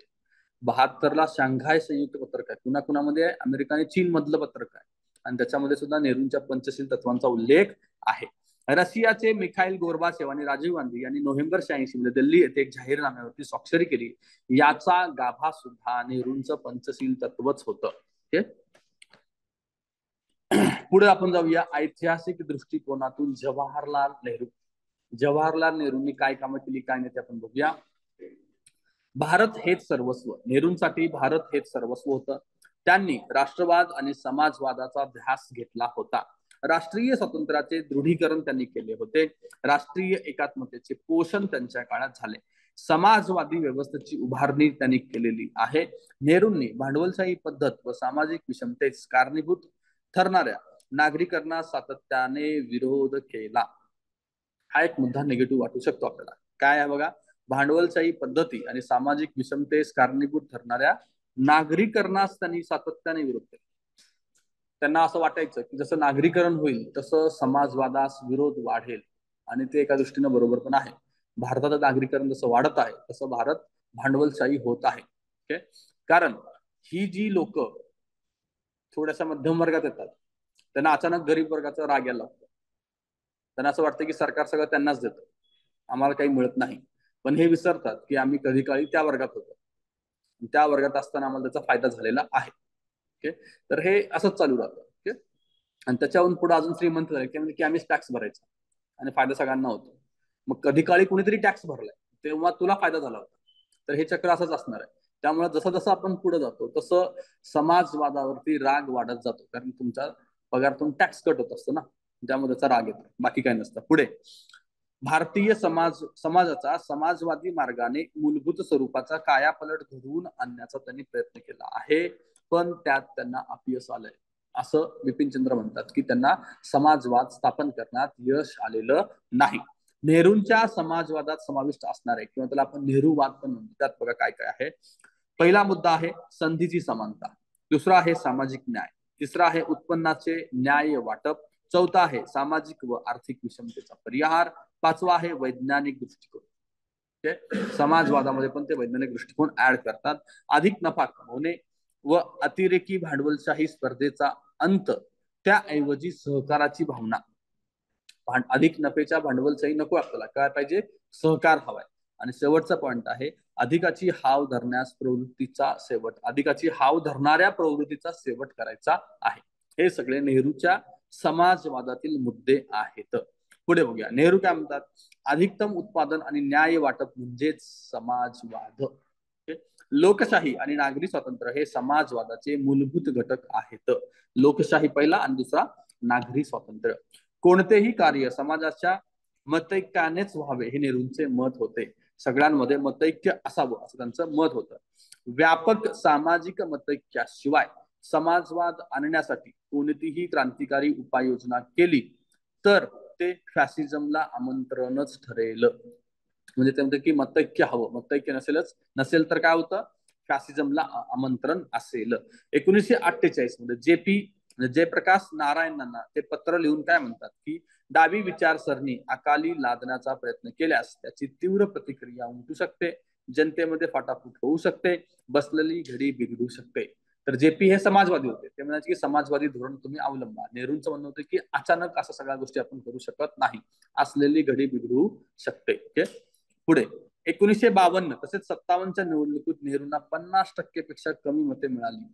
A: 72ला शांघाय संयुक्त पत्रक आहे. कुणाकुणामध्ये आहे? अमेरिका आणि चीन मधलं पत्रक आहे आणि त्याच्यामध्ये सुद्धा नेहरूंच्या पंचशील तत्वांचा उल्लेख आहे. रशियाचे मिखाईल गोर्बाचेव आणि राजीव गांधी यांनी नोव्हेंबर 86 मध्ये दिल्ली येथे एक जाहीरनाम्यावरती स्वाक्षरी केली. याचा गाभा सुद्धा नेहरूंचं पंचशील तत्वच होतं. ओके, पुढे आपण जाऊया. ऐतिहासिक दृष्टिकोनातून जवाहरलाल नेहरूंनी काय कामं केली काय नाही ते आपण बघूया. भारत हेच सर्वस्व. नेहरूंसाठी भारत हेच सर्वस्व होतं. त्यांनी राष्ट्रवाद आणि समाजवादाचा ध्यास घेतला होता. राष्ट्रीय स्वातंत्र्याचे दृढीकरण त्यांनी केले होते. राष्ट्रीय एकात्मतेचे पोषण त्यांच्या काळात झाले. समाजवादी व्यवस्थेची उभारणी त्यांनी केलेली आहे. नेहरूंनी भांडवलशाही पद्धत व सामाजिक विषमतेस कारणीभूत ठरणाऱ्या नागरिकांना सातत्याने विरोध केला. हा एक मुद्दा निगेटिव्ह वाटू शकतो आपल्याला. काय आहे बघा, भांडवलशाही पद्धती आणि सामाजिक विषमतेस कारणीभूत ठरणाऱ्या नागरीकरणास त्यांनी सातत्याने विरोध केला. त्यांना असं वाटायचं की जसं नागरीकरण होईल तसं समाजवादास विरोध वाढेल, आणि ते एका दृष्टीनं बरोबर पण आहे. भारताचं नागरीकरण जसं वाढत आहे तसं भारत भांडवलशाही होत आहे. ओके, कारण ही जी लोक थोड्याशा मध्यम वर्गात येतात त्यांना अचानक गरीब वर्गाचा राग यायला लागतो. त्यांना असं वाटतं की सरकार सगळं त्यांनाच देतं, आम्हाला काही मिळत नाही. पण हे विसरतात की आम्ही कधी काळी त्या वर्गात होतो, त्या वर्गात असताना आम्हाला त्याचा फायदा झालेला आहे. ओके, तर हे असंच चालू राहतं. ओके, आणि त्याच्याहून पुढे अजून श्रीमंत झाले की म्हणजे की आम्हीच टॅक्स भरायचा आणि फायदा सगळ्यांना होतो. मग कधी काळी कुणीतरी टॅक्स भरलाय तेव्हा तुला फायदा झाला होता. तर हे चक्र असंच असणार आहे. त्यामुळे जसं जसं आपण पुढे जातो तसं समाजवादावरती राग वाढत जातो, कारण तुमच्या पगारातून टॅक्स कट होत असतो ना, त्यामुळे त्याचा राग येतो, बाकी काही नसतं. पुढे, भारतीय समाजाचा समाजवादी मार्गाने मूलभूत स्वरूपाचा कायापलट घडवून आणण्याचा त्यांनी प्रयत्न केला आहे, पण त्यात त्यांना अपयश आलंय. असं बिपिनचंद्र म्हणतात की त्यांना समाजवाद स्थापन करण्यात यश आलेलं नाही. नेहरूंच्या समाजवादात समाविष्ट असणारे किंवा त्याला आपण नेहरूवाद पण म्हणतो, त्यात बघा काय काय आहे. पहिला मुद्दा आहे संधीची समानता, दुसरा आहे सामाजिक न्याय, तिसरा आहे उत्पन्नाचे न्याय वाटप, चौथा आहे सामाजिक व आर्थिक विषमतेचा परिहार, पाचवा आहे वैज्ञानिक दृष्टिकोन. समाजवादामध्ये पण ते वैज्ञानिक दृष्टिकोन ऍड करतात. अधिक नफा कमवणे व अतिरेकी भांडवलशाही स्पर्धेचा अंत, त्याऐवजी सहकाराची भावना. अधिक नफेच्या भांडवलशाही नको आपल्याला, काय पाहिजे, सहकार हवाय. आणि शेवटचा पॉइंट आहे अधिकाची हाव धरण्यास प्रवृत्तीचा शेवट, अधिकाची हाव धरणाऱ्या प्रवृत्तीचा शेवट करायचा आहे. हे सगळे नेहरूच्या समाजवादातील मुद्दे आहेत. पुढे बघूया नेहरू काय म्हणतात. अधिकतम उत्पादन आणि न्याय वाटप म्हणजेच समाजवाद. लोकशाही आणि नागरी स्वातंत्र्य हे समाजवादाचे मूलभूत घटक आहेत. लोकशाही पहिला आणि दुसरा नागरी स्वातंत्र्य. कोणतेही कार्य समाजाच्या मतैक्यानेच व्हावे हे नेहरूंचे मत होते. सगळ्यांमध्ये मतैक्य असावं असं त्यांचं मत होतं. व्यापक सामाजिक मतैक्याशिवाय समाजवाद आणण्यासाठी कोणतीही क्रांतिकारी उपाययोजना केली तर ते फॅसिझमला आमंत्रणच ठरेल. म्हणजे ते म्हणते की मतैक्य हवं, मतैक्य नसेल तर काय होतं, फॅसिझमला आमंत्रण असेल. 1948 मध्ये जयप्रकाश नारायणांना ते पत्र लिहून काय म्हणतात की डावी विचारसरणी अकाली लादण्याचा प्रयत्न केल्यास त्याची तीव्र प्रतिक्रिया उमटू शकते, जनतेमध्ये फाटाफूट होऊ शकते, बसलेली घडी बिघडू शकते. तर जेपी हे समाजवादी होते, ते म्हणायचे की समाजवादी धोरण तुम्ही अवलंबा. नेहरूंचं म्हणणं होतं की अचानक असं सगळ्या गोष्टी आपण करू शकत नाही, असलेली घडी बिघडू शकते. ओके, पुढे 1952 तसेच 57च्या निवडणुकीत नेहरूंना 50% पेक्षा कमी मते मिळाली.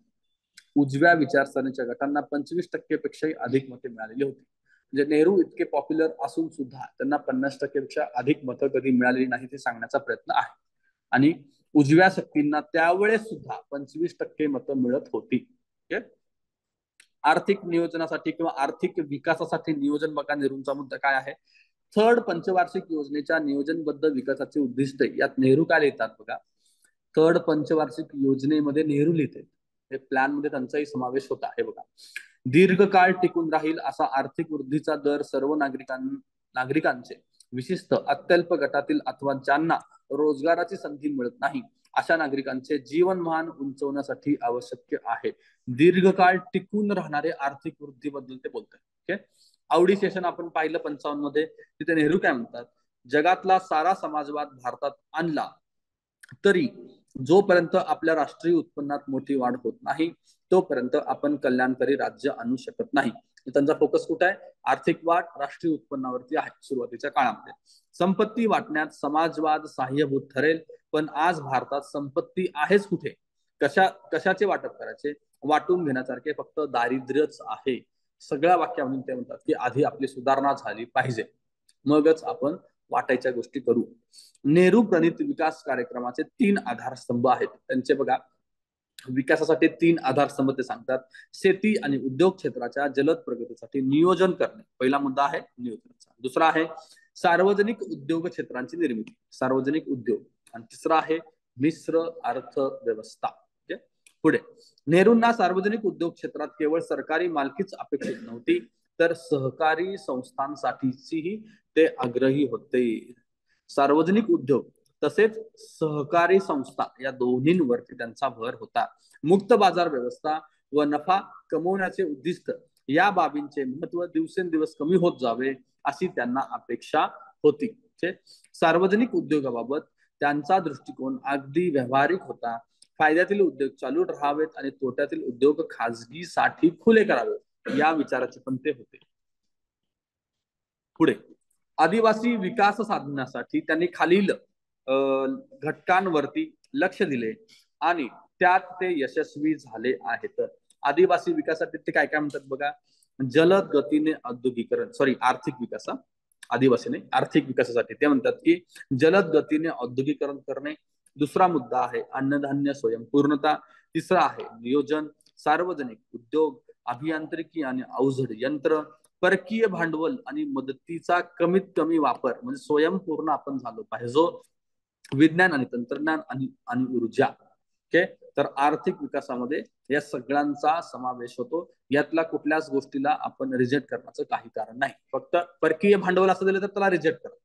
A: उजव्या विचारसरणीच्या गटांना 25% पेक्षाही अधिक मते मिळालेली होती. म्हणजे नेहरू इतके पॉप्युलर असून सुद्धा त्यांना 50% पेक्षा अधिक मतं कधी मिळालेली नाही ते सांगण्याचा प्रयत्न आहे. आणि उजव्या शक्तींना त्यावेळेस सुद्धा 25% मतं मिळत होती. आर्थिक नियोजनासाठी किंवा आर्थिक विकासासाठी नियोजन बघा नेहरूंचा मुद्दा काय आहे. थर्ड पंचवार्षिक योजनेच्या नियोजनबद्ध विकासाचे उद्दिष्ट यात नेहरू काय लिहितात बघा. थर्ड पंचवार्षिक योजनेमध्ये नेहरू लिहिते, हे प्लॅन मध्ये त्यांचाही समावेश होता. हे बघा, दीर्घकाळ टिकून राहील असा आर्थिक वृद्धीचा दर सर्व नागरिकांचे विशिष्ट अत्यल्प गटातील अथवा ज्यांना रोजगाराची संधी मिळत नाही अशा नागरिकांचे जीवनमान उंचवण्यासाठी आवश्यक आहे. दीर्घकाळ टिकून राहणारे आर्थिक वृद्धीबद्दल ते बोलतात. ओके, आवडी सेशन आपण पाहिलं 55 मध्ये, तिथे नेहरू काय म्हणतात, जगातला सारा समाजवाद भारतात आणला तरी जोपर्यंत आपल्या राष्ट्रीय उत्पन्नात मोठी वाढ होत नाही तोपर्यंत आपण कल्याणकारी राज्य आणू शकत नाही. त्यांचा फोकस कुठे आहे, आर्थिक वाढ राष्ट्रीय उत्पन्नावरती आहे सुरुवातीच्या काळामध्ये. संपत्ती वाटण्यात समाजवाद सहाय्यभूत ठरेल, पण आज भारतात संपत्ती आहेच कुठे, कशाचे वाटप करायचे, वाटून घेण्यासारखे फक्त दारिद्र्यच आहे. सगळ्या वाक्यामधून ते म्हणतात की आधी आपली सुधारणा झाली पाहिजे, मगच आपण वाटायच्या गोष्टी करू. नेहरू प्रणित विकास कार्यक्रमाचे 3 आधारस्तंभ आहेत त्यांचे बघा. विकासासाठी 3 आधारस्तंभ ते सांगतात. शेती आणि उद्योग क्षेत्राच्या जलद प्रगतीसाठी नियोजन करणे, पहिला मुद्दा आहे नियोजनाचा. दुसरा आहे सार्वजनिक उद्योग क्षेत्रांची निर्मिती, सार्वजनिक उद्योग. आणि तिसरा आहे मिश्र अर्थव्यवस्था. पुढे, नेहरूंना सार्वजनिक उद्योग क्षेत्रात केवळ सरकारी मालकीच अपेक्षित नव्हती, तर सहकारी संस्थांसाठीही ते आग्रही होते. सार्वजनिक उद्योग तसेच सहकारी संस्था या दोन्हींवरती त्यांचा भर होता. मुक्त बाजार व्यवस्था व नफा कमवण्याचे उद्दिष्ट या बाबींचे महत्व दिवसेंदिवस कमी होत जावे अशी त्यांना अपेक्षा होती. सार्वजनिक उद्योगाबाबत त्यांचा दृष्टिकोन अगदी व्यावहारिक होता. फायद्यातील उद्योग चालू राहावेत आणि तोट्यातील उद्योग खाजगीसाठी खुले करावेत या विचाराचे पण ते होते. पुढे आदिवासी विकास साधण्यासाठी त्यांनी खालील घटकांवरती लक्ष दिले आणि त्यात ते यशस्वी झाले आहेत. आदिवासी विकासासाठी ते काय काय म्हणतात बघा. जलद गतीने औद्योगिकरण, आर्थिक विकास, आदिवासी नाही, आर्थिक विकासासाठी ते म्हणतात की जलद गतीने औद्योगिकरण करणे. दुसरा मुद्दा आहे अन्नधान्य स्वयंपूर्णता. तिसरा आहे नियोजन, सार्वजनिक उद्योग, अभियांत्रिकी आणि अवजड यंत्र, परकीय भांडवल आणि मदतीचा कमीत कमी वापर, म्हणजे स्वयंपूर्ण आपण झालो पाहिजे, विज्ञान आणि तंत्रज्ञान आणि ऊर्जा. ओके, तर आर्थिक विकासामध्ये या सगळ्यांचा समावेश होतो. यातला कुठल्याच गोष्टीला आपण रिजेक्ट करण्याचं काही कारण नाही. फक्त परकीय भांडवल असं दिलं तर त्याला रिजेक्ट करा,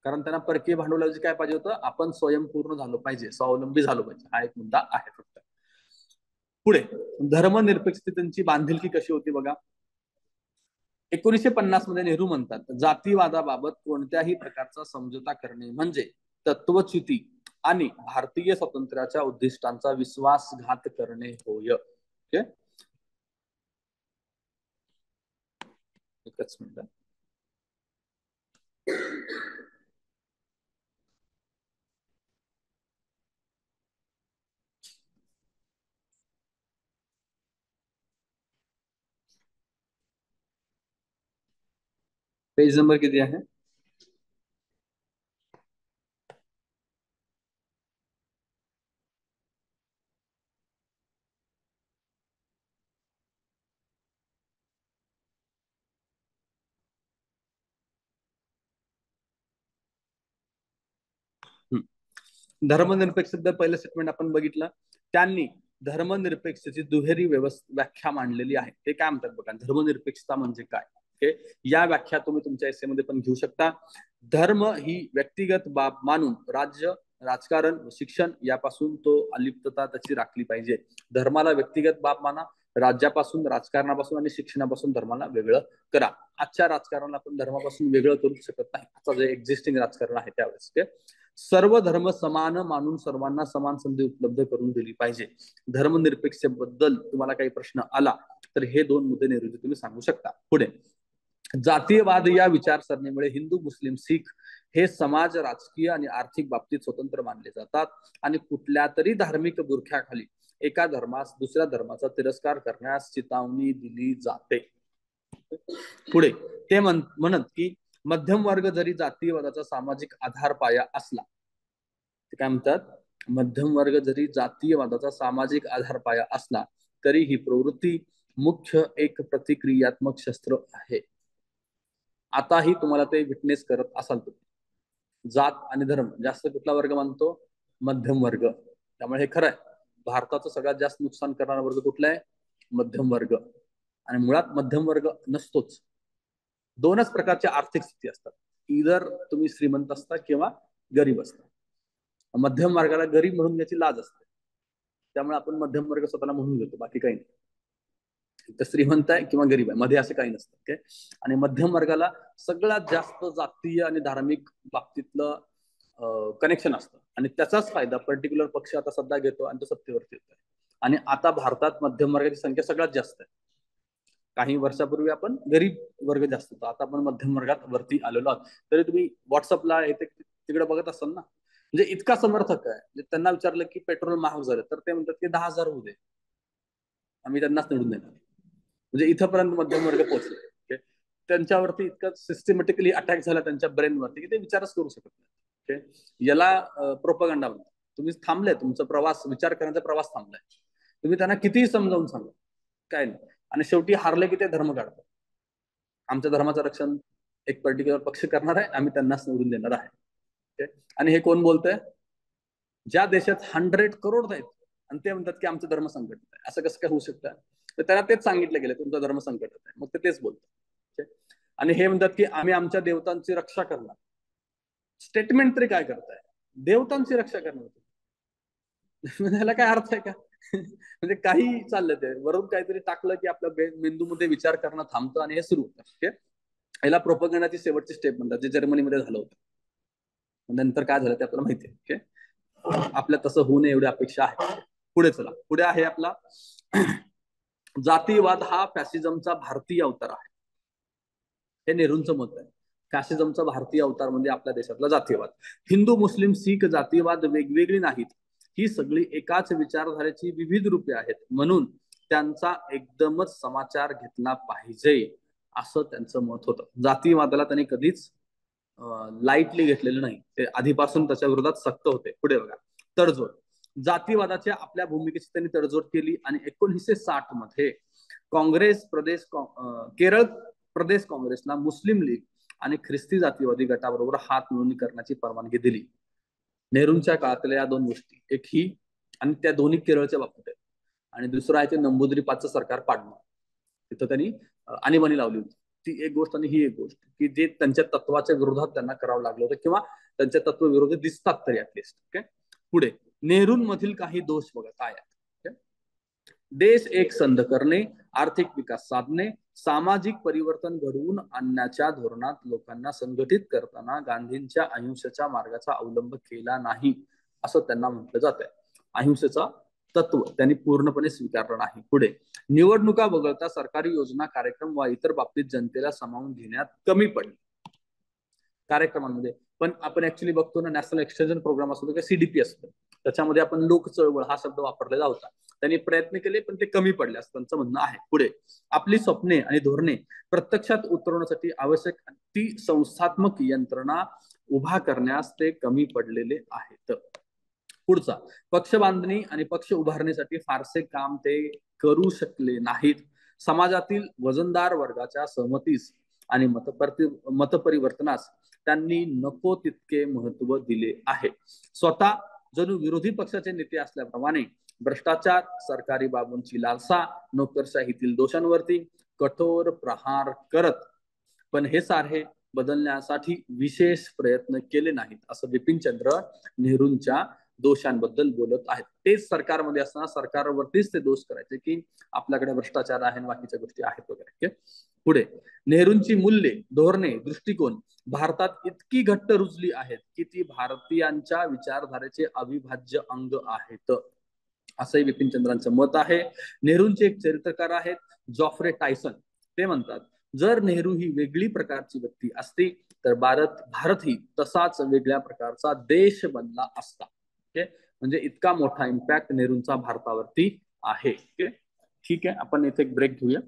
A: कारण त्यांना परकीय भांडवलाची काय पाहिजे होतं, आपण स्वयंपूर्ण झालो पाहिजे, स्वावलंबी झालो पाहिजे, हा एक मुद्दा आहे फक्त. पुढे धर्मनिरपेक्षतेची बांधिलकी कशी होती बघा. 1950 मध्ये नेहरू म्हणतात जातीवादाबाबत कोणत्याही प्रकारचा समझोता करणे म्हणजे तत्वच्युती आणि भारतीय स्वातंत्र्याच्या उद्दिष्टांचा विश्वासघात करणे होय. ओके, एकच मिनिट. पेज नंबर किती आहे. धर्मनिरपेक्षतेबद्दल पहिलं स्टेटमेंट आपण बघितलं. त्यांनी धर्मनिरपेक्षतेची दुहेरी व्याख्या मांडलेली आहे. ते काय म्हणतात बघा, धर्मनिरपेक्षता म्हणजे काय. ओके, या व्याख्या तुम्ही तुमच्या एसे मध्ये पण घेऊ शकता. धर्म ही व्यक्तिगत बाब मानून राज्य, राजकारण व शिक्षण यापासून तो अलिप्तता त्याची राखली पाहिजे. धर्माला व्यक्तिगत बाब माना, राज्यापासून, राजकारणापासून आणि शिक्षणापासून धर्माला वेगळं करा. आजच्या राजकारणाला आपण धर्मापासून वेगळं करू शकत नाही. आता जे एक्झिस्टिंग राजकारण आहे त्यावेळेस सर्व धर्म समान मानून सर्वांना समान संधी उपलब्ध करून दिली पाहिजे. धर्मनिरपेक्षतेबद्दल तुम्हाला काही प्रश्न आला तर हे दोन मुद्दे नेहरूजी तुम्ही सांगू शकता. पुढे जातीयवाद या विचारसरणीमुळे हिंदू, मुस्लिम, सिख हे समाज, राजकीय आणि आर्थिक बाबतीत स्वतंत्र मानले जातात आणि कुठल्या तरी धार्मिक बुरख्याखाली एका धर्मास दुसऱ्या धर्माचा तिरस्कार करण्यास चितावणी दिली जाते. पुढे ते म्हणत की मध्यम वर्ग जरी जातीयवादाचा सामाजिक आधार पाया असला, ते काय म्हणतात, मध्यम वर्ग जरी जातीयवादाचा सामाजिक आधार पाया असला तरी ही प्रवृत्ती मुख्य एक प्रतिक्रियात्मक शस्त्र आहे. आताही तुम्हाला ते विटनेस करत असाल तुम्ही. जात आणि धर्म जास्त कुठला वर्ग मानतो, मध्यम वर्ग. त्यामुळे हे खरं आहे, भारताचं सगळ्यात जास्त नुकसान करणारा वर्ग कुठला आहे, मध्यम वर्ग. आणि मुळात मध्यम वर्ग नसतोच. दोनच प्रकारच्या आर्थिक स्थिती असतात, इधर तुम्ही श्रीमंत असता किंवा गरीब असता. मध्यम वर्गाला गरीब म्हणून याची लाज असते, त्यामुळे आपण मध्यम वर्ग स्वतःला म्हणून घेतो, बाकी काही नाही. तर श्रीमंत आहे किंवा गरीब आहे, मध्ये असं काही नसतं. ओके, आणि मध्यम वर्गाला सगळ्यात जास्त जातीय आणि धार्मिक बाबतीतलं कनेक्शन असतं आणि त्याचाच फायदा पर्टिक्युलर पक्ष आता सध्या घेतो आणि तो सत्तेवरती येतोय. आणि आता भारतात मध्यम वर्गाची संख्या सगळ्यात जास्त आहे. काही वर्षापूर्वी आपण गरीब वर्ग जास्त होता, आता आपण मध्यम वर्गात वरती आलेलो आहोत. तरी तुम्ही व्हॉट्सअपला तिकडे बघत असाल ना, म्हणजे इतका समर्थक आहे. म्हणजे त्यांना विचारलं की पेट्रोल महाग झालं तर ते म्हणतात की 10,000 होऊ दे, आम्ही त्यांनाच निवडून देणार. म्हणजे इथंपर्यंत मध्यम वर्ग पोहोचले. त्यांच्यावरती इतकं सिस्टमॅटिकली अटॅक झाला त्यांच्या ब्रेनवरती की ते विचारच करू शकत नाही. याला प्रोपगंडा म्हणतात. तुम्ही थांबले, तुमचा प्रवास, विचार करण्याचा प्रवास थांबलाय. तुम्ही त्यांना कितीही समजावून सांगा, काय नाही. आणि शेवटी हारले की ते धर्म काढतात. आमच्या धर्माचं रक्षण एक पर्टिक्युलर पक्ष करणार आहे, आम्ही त्यांनाच निवडून देणार आहे. आणि हे कोण बोलतंय, ज्या देशात 100 करोड आहेत आणि ते म्हणतात की आमचं धर्म संकटात आहे, असं कसं काय होऊ शकतं. तर त्यांना तेच सांगितलं गेलं तुमचा धर्म संकटात आहे, मग ते तेच बोलतात. आणि हे म्हणतात की आम्ही आमच्या देवतांची रक्षा करणार. स्टेटमेंट तरी काय करताय, देवतांची रक्षा करणार. ह्याला काय अर्थ आहे का? म्हणजे काही चाललं ते वरून काहीतरी टाकलं की आपल्या मेंदूमध्ये विचार करणं थांबतं आणि हे सुरू होतं. याला प्रोपगंडाची शेवटची स्टेप म्हणतात, जे जर्मनीमध्ये झालं होतं. नंतर काय झालं ते आपल्याला माहिती आहे. आपल्या तसं होऊ नये एवढी अपेक्षा आहे. पुढे चला, पुढे आहे आपला जातीयवाद हा फॅसिझमचा भारतीय अवतार आहे. हे नेहरूंचं मत आहे. फॅसिझमचा भारतीय अवतार म्हणजे आपल्या देशातला जातीयवाद. हिंदू मुस्लिम सिख जातीयवाद वेगवेगळी नाहीत, ही सगळी एकाच विचारधारेची विविध रूपे आहेत, म्हणून त्यांचा एकदमच समाचार घेतला पाहिजे, असं त्यांचं मत होतं. जातीयवादाला त्यांनी कधीच लाईटली घेतलेलं नाही, ते आधीपासून त्याच्या विरोधात सक्त होते. पुढे बघा, तडजोड. जातीयवादाच्या आपल्या भूमिकेची त्यांनी तडजोड केली आणि 1960 मध्ये काँग्रेस प्रदेश केरळ प्रदेश काँग्रेसला मुस्लिम लीग आणि ख्रिस्ती जातीवादी गटाबरोबर हात मिळवणी करण्याची परवानगी दिली. नेहरूंच्या काळातल्या या दोन गोष्टी, एक ही आणि त्या दोन्ही केरळच्या बाबतीत आहेत, आणि दुसरं आहे ते नंबूद्रीपादचं सरकार पाडणं. तिथं त्यांनी आणीबाणी लावली होती. ती एक गोष्ट आणि ही एक गोष्ट की जे त्यांच्या तत्वाच्या विरोधात त्यांना करावं लागलं होतं, किंवा त्यांच्या तत्वविरोधी दिसतात तरी ऍटलिस्ट. ओके, पुढे नेहरूंमधील काही दोष बघा काय आहेत. देश एक संध करणे, आर्थिक विकास साधणे, सामाजिक परिवर्तन घडवून आणण्याच्या धोरणात लोकांना संघटित करताना गांधींच्या अहिंसेच्या मार्गाचा अवलंब केला नाही, असं त्यांना म्हटलं जात आहे. अहिंसेचा तत्व त्यांनी पूर्णपणे स्वीकारलं नाही. पुढे निवडणुका वगळता सरकारी योजना, कार्यक्रम व इतर बाबतीत जनतेला सामावून घेण्यात कमी पडले कार्यक्रमांमध्ये. पण आपण ऍक्च्युली बघतो ना, नॅशनल एक्सटेन्शन प्रोग्राम असतो किंवा सीडीपी असतो, त्याच्यामध्ये आपण लोक चळवळ हा शब्द वापरलेला होता. त्यांनी प्रयत्न केले पण ते कमी पडले असं त्यांचं म्हणणं आहे. पुढे आपली स्वप्ने आणि धोरणे प्रत्यक्षात उतरवण्यासाठी आवश्यक ती संस्थात्मक यंत्रणा उभा करण्यास ते कमी पडलेले आहेत. पुढचा, पक्ष बांधणी आणि पक्ष उभारणीसाठी फारसे काम ते करू शकले नाहीत. समाजातील वजनदार वर्गाच्या सहमतीस आणि मतपरिवर्तनास त्यांनी नको तितके महत्व दिले आहे. स्वतः जणू विरोधी पक्षाचे नेते असल्याप्रमाणे भ्रष्टाचार, सरकारी बाबूंची लालसा, नोकरशाहीतील दोषांवरती कठोर प्रहार करत, पण हे सारे बदलण्यासाठी विशेष प्रयत्न केले नाहीत, असं बिपिनचंद्र नेहरूंच्या दोषांबद्दल बोलत आहेत. तेच सरकारमध्ये असताना सरकारवरतीच ते दोष करायचे की आपल्याकडे भ्रष्टाचार आहे, बाकीच्या गोष्टी आहेत वगैरे. पुढे नेहरूंची मूल्ये, धोरणे, दृष्टिकोन भारतात इतकी घट्ट रुजली आहेत की ती भारतीयांच्या विचारधारेचे अविभाज्य अंग आहेत, असंही बिपिनचंद्रांचं मत आहे. नेहरूंचे एक चरित्रकार आहेत, जॉफ्रे टायसन. ते म्हणतात, जर नेहरू ही वेगळी प्रकारची व्यक्ती असती तर भारत ही तसाच वेगळ्या प्रकारचा देश बनला असता. म्हणजे इतका मोठा इम्पॅक्ट नेहरूंचा भारतावरती आहे. ठीक आहे, आपण इथे एक ब्रेक घेऊया.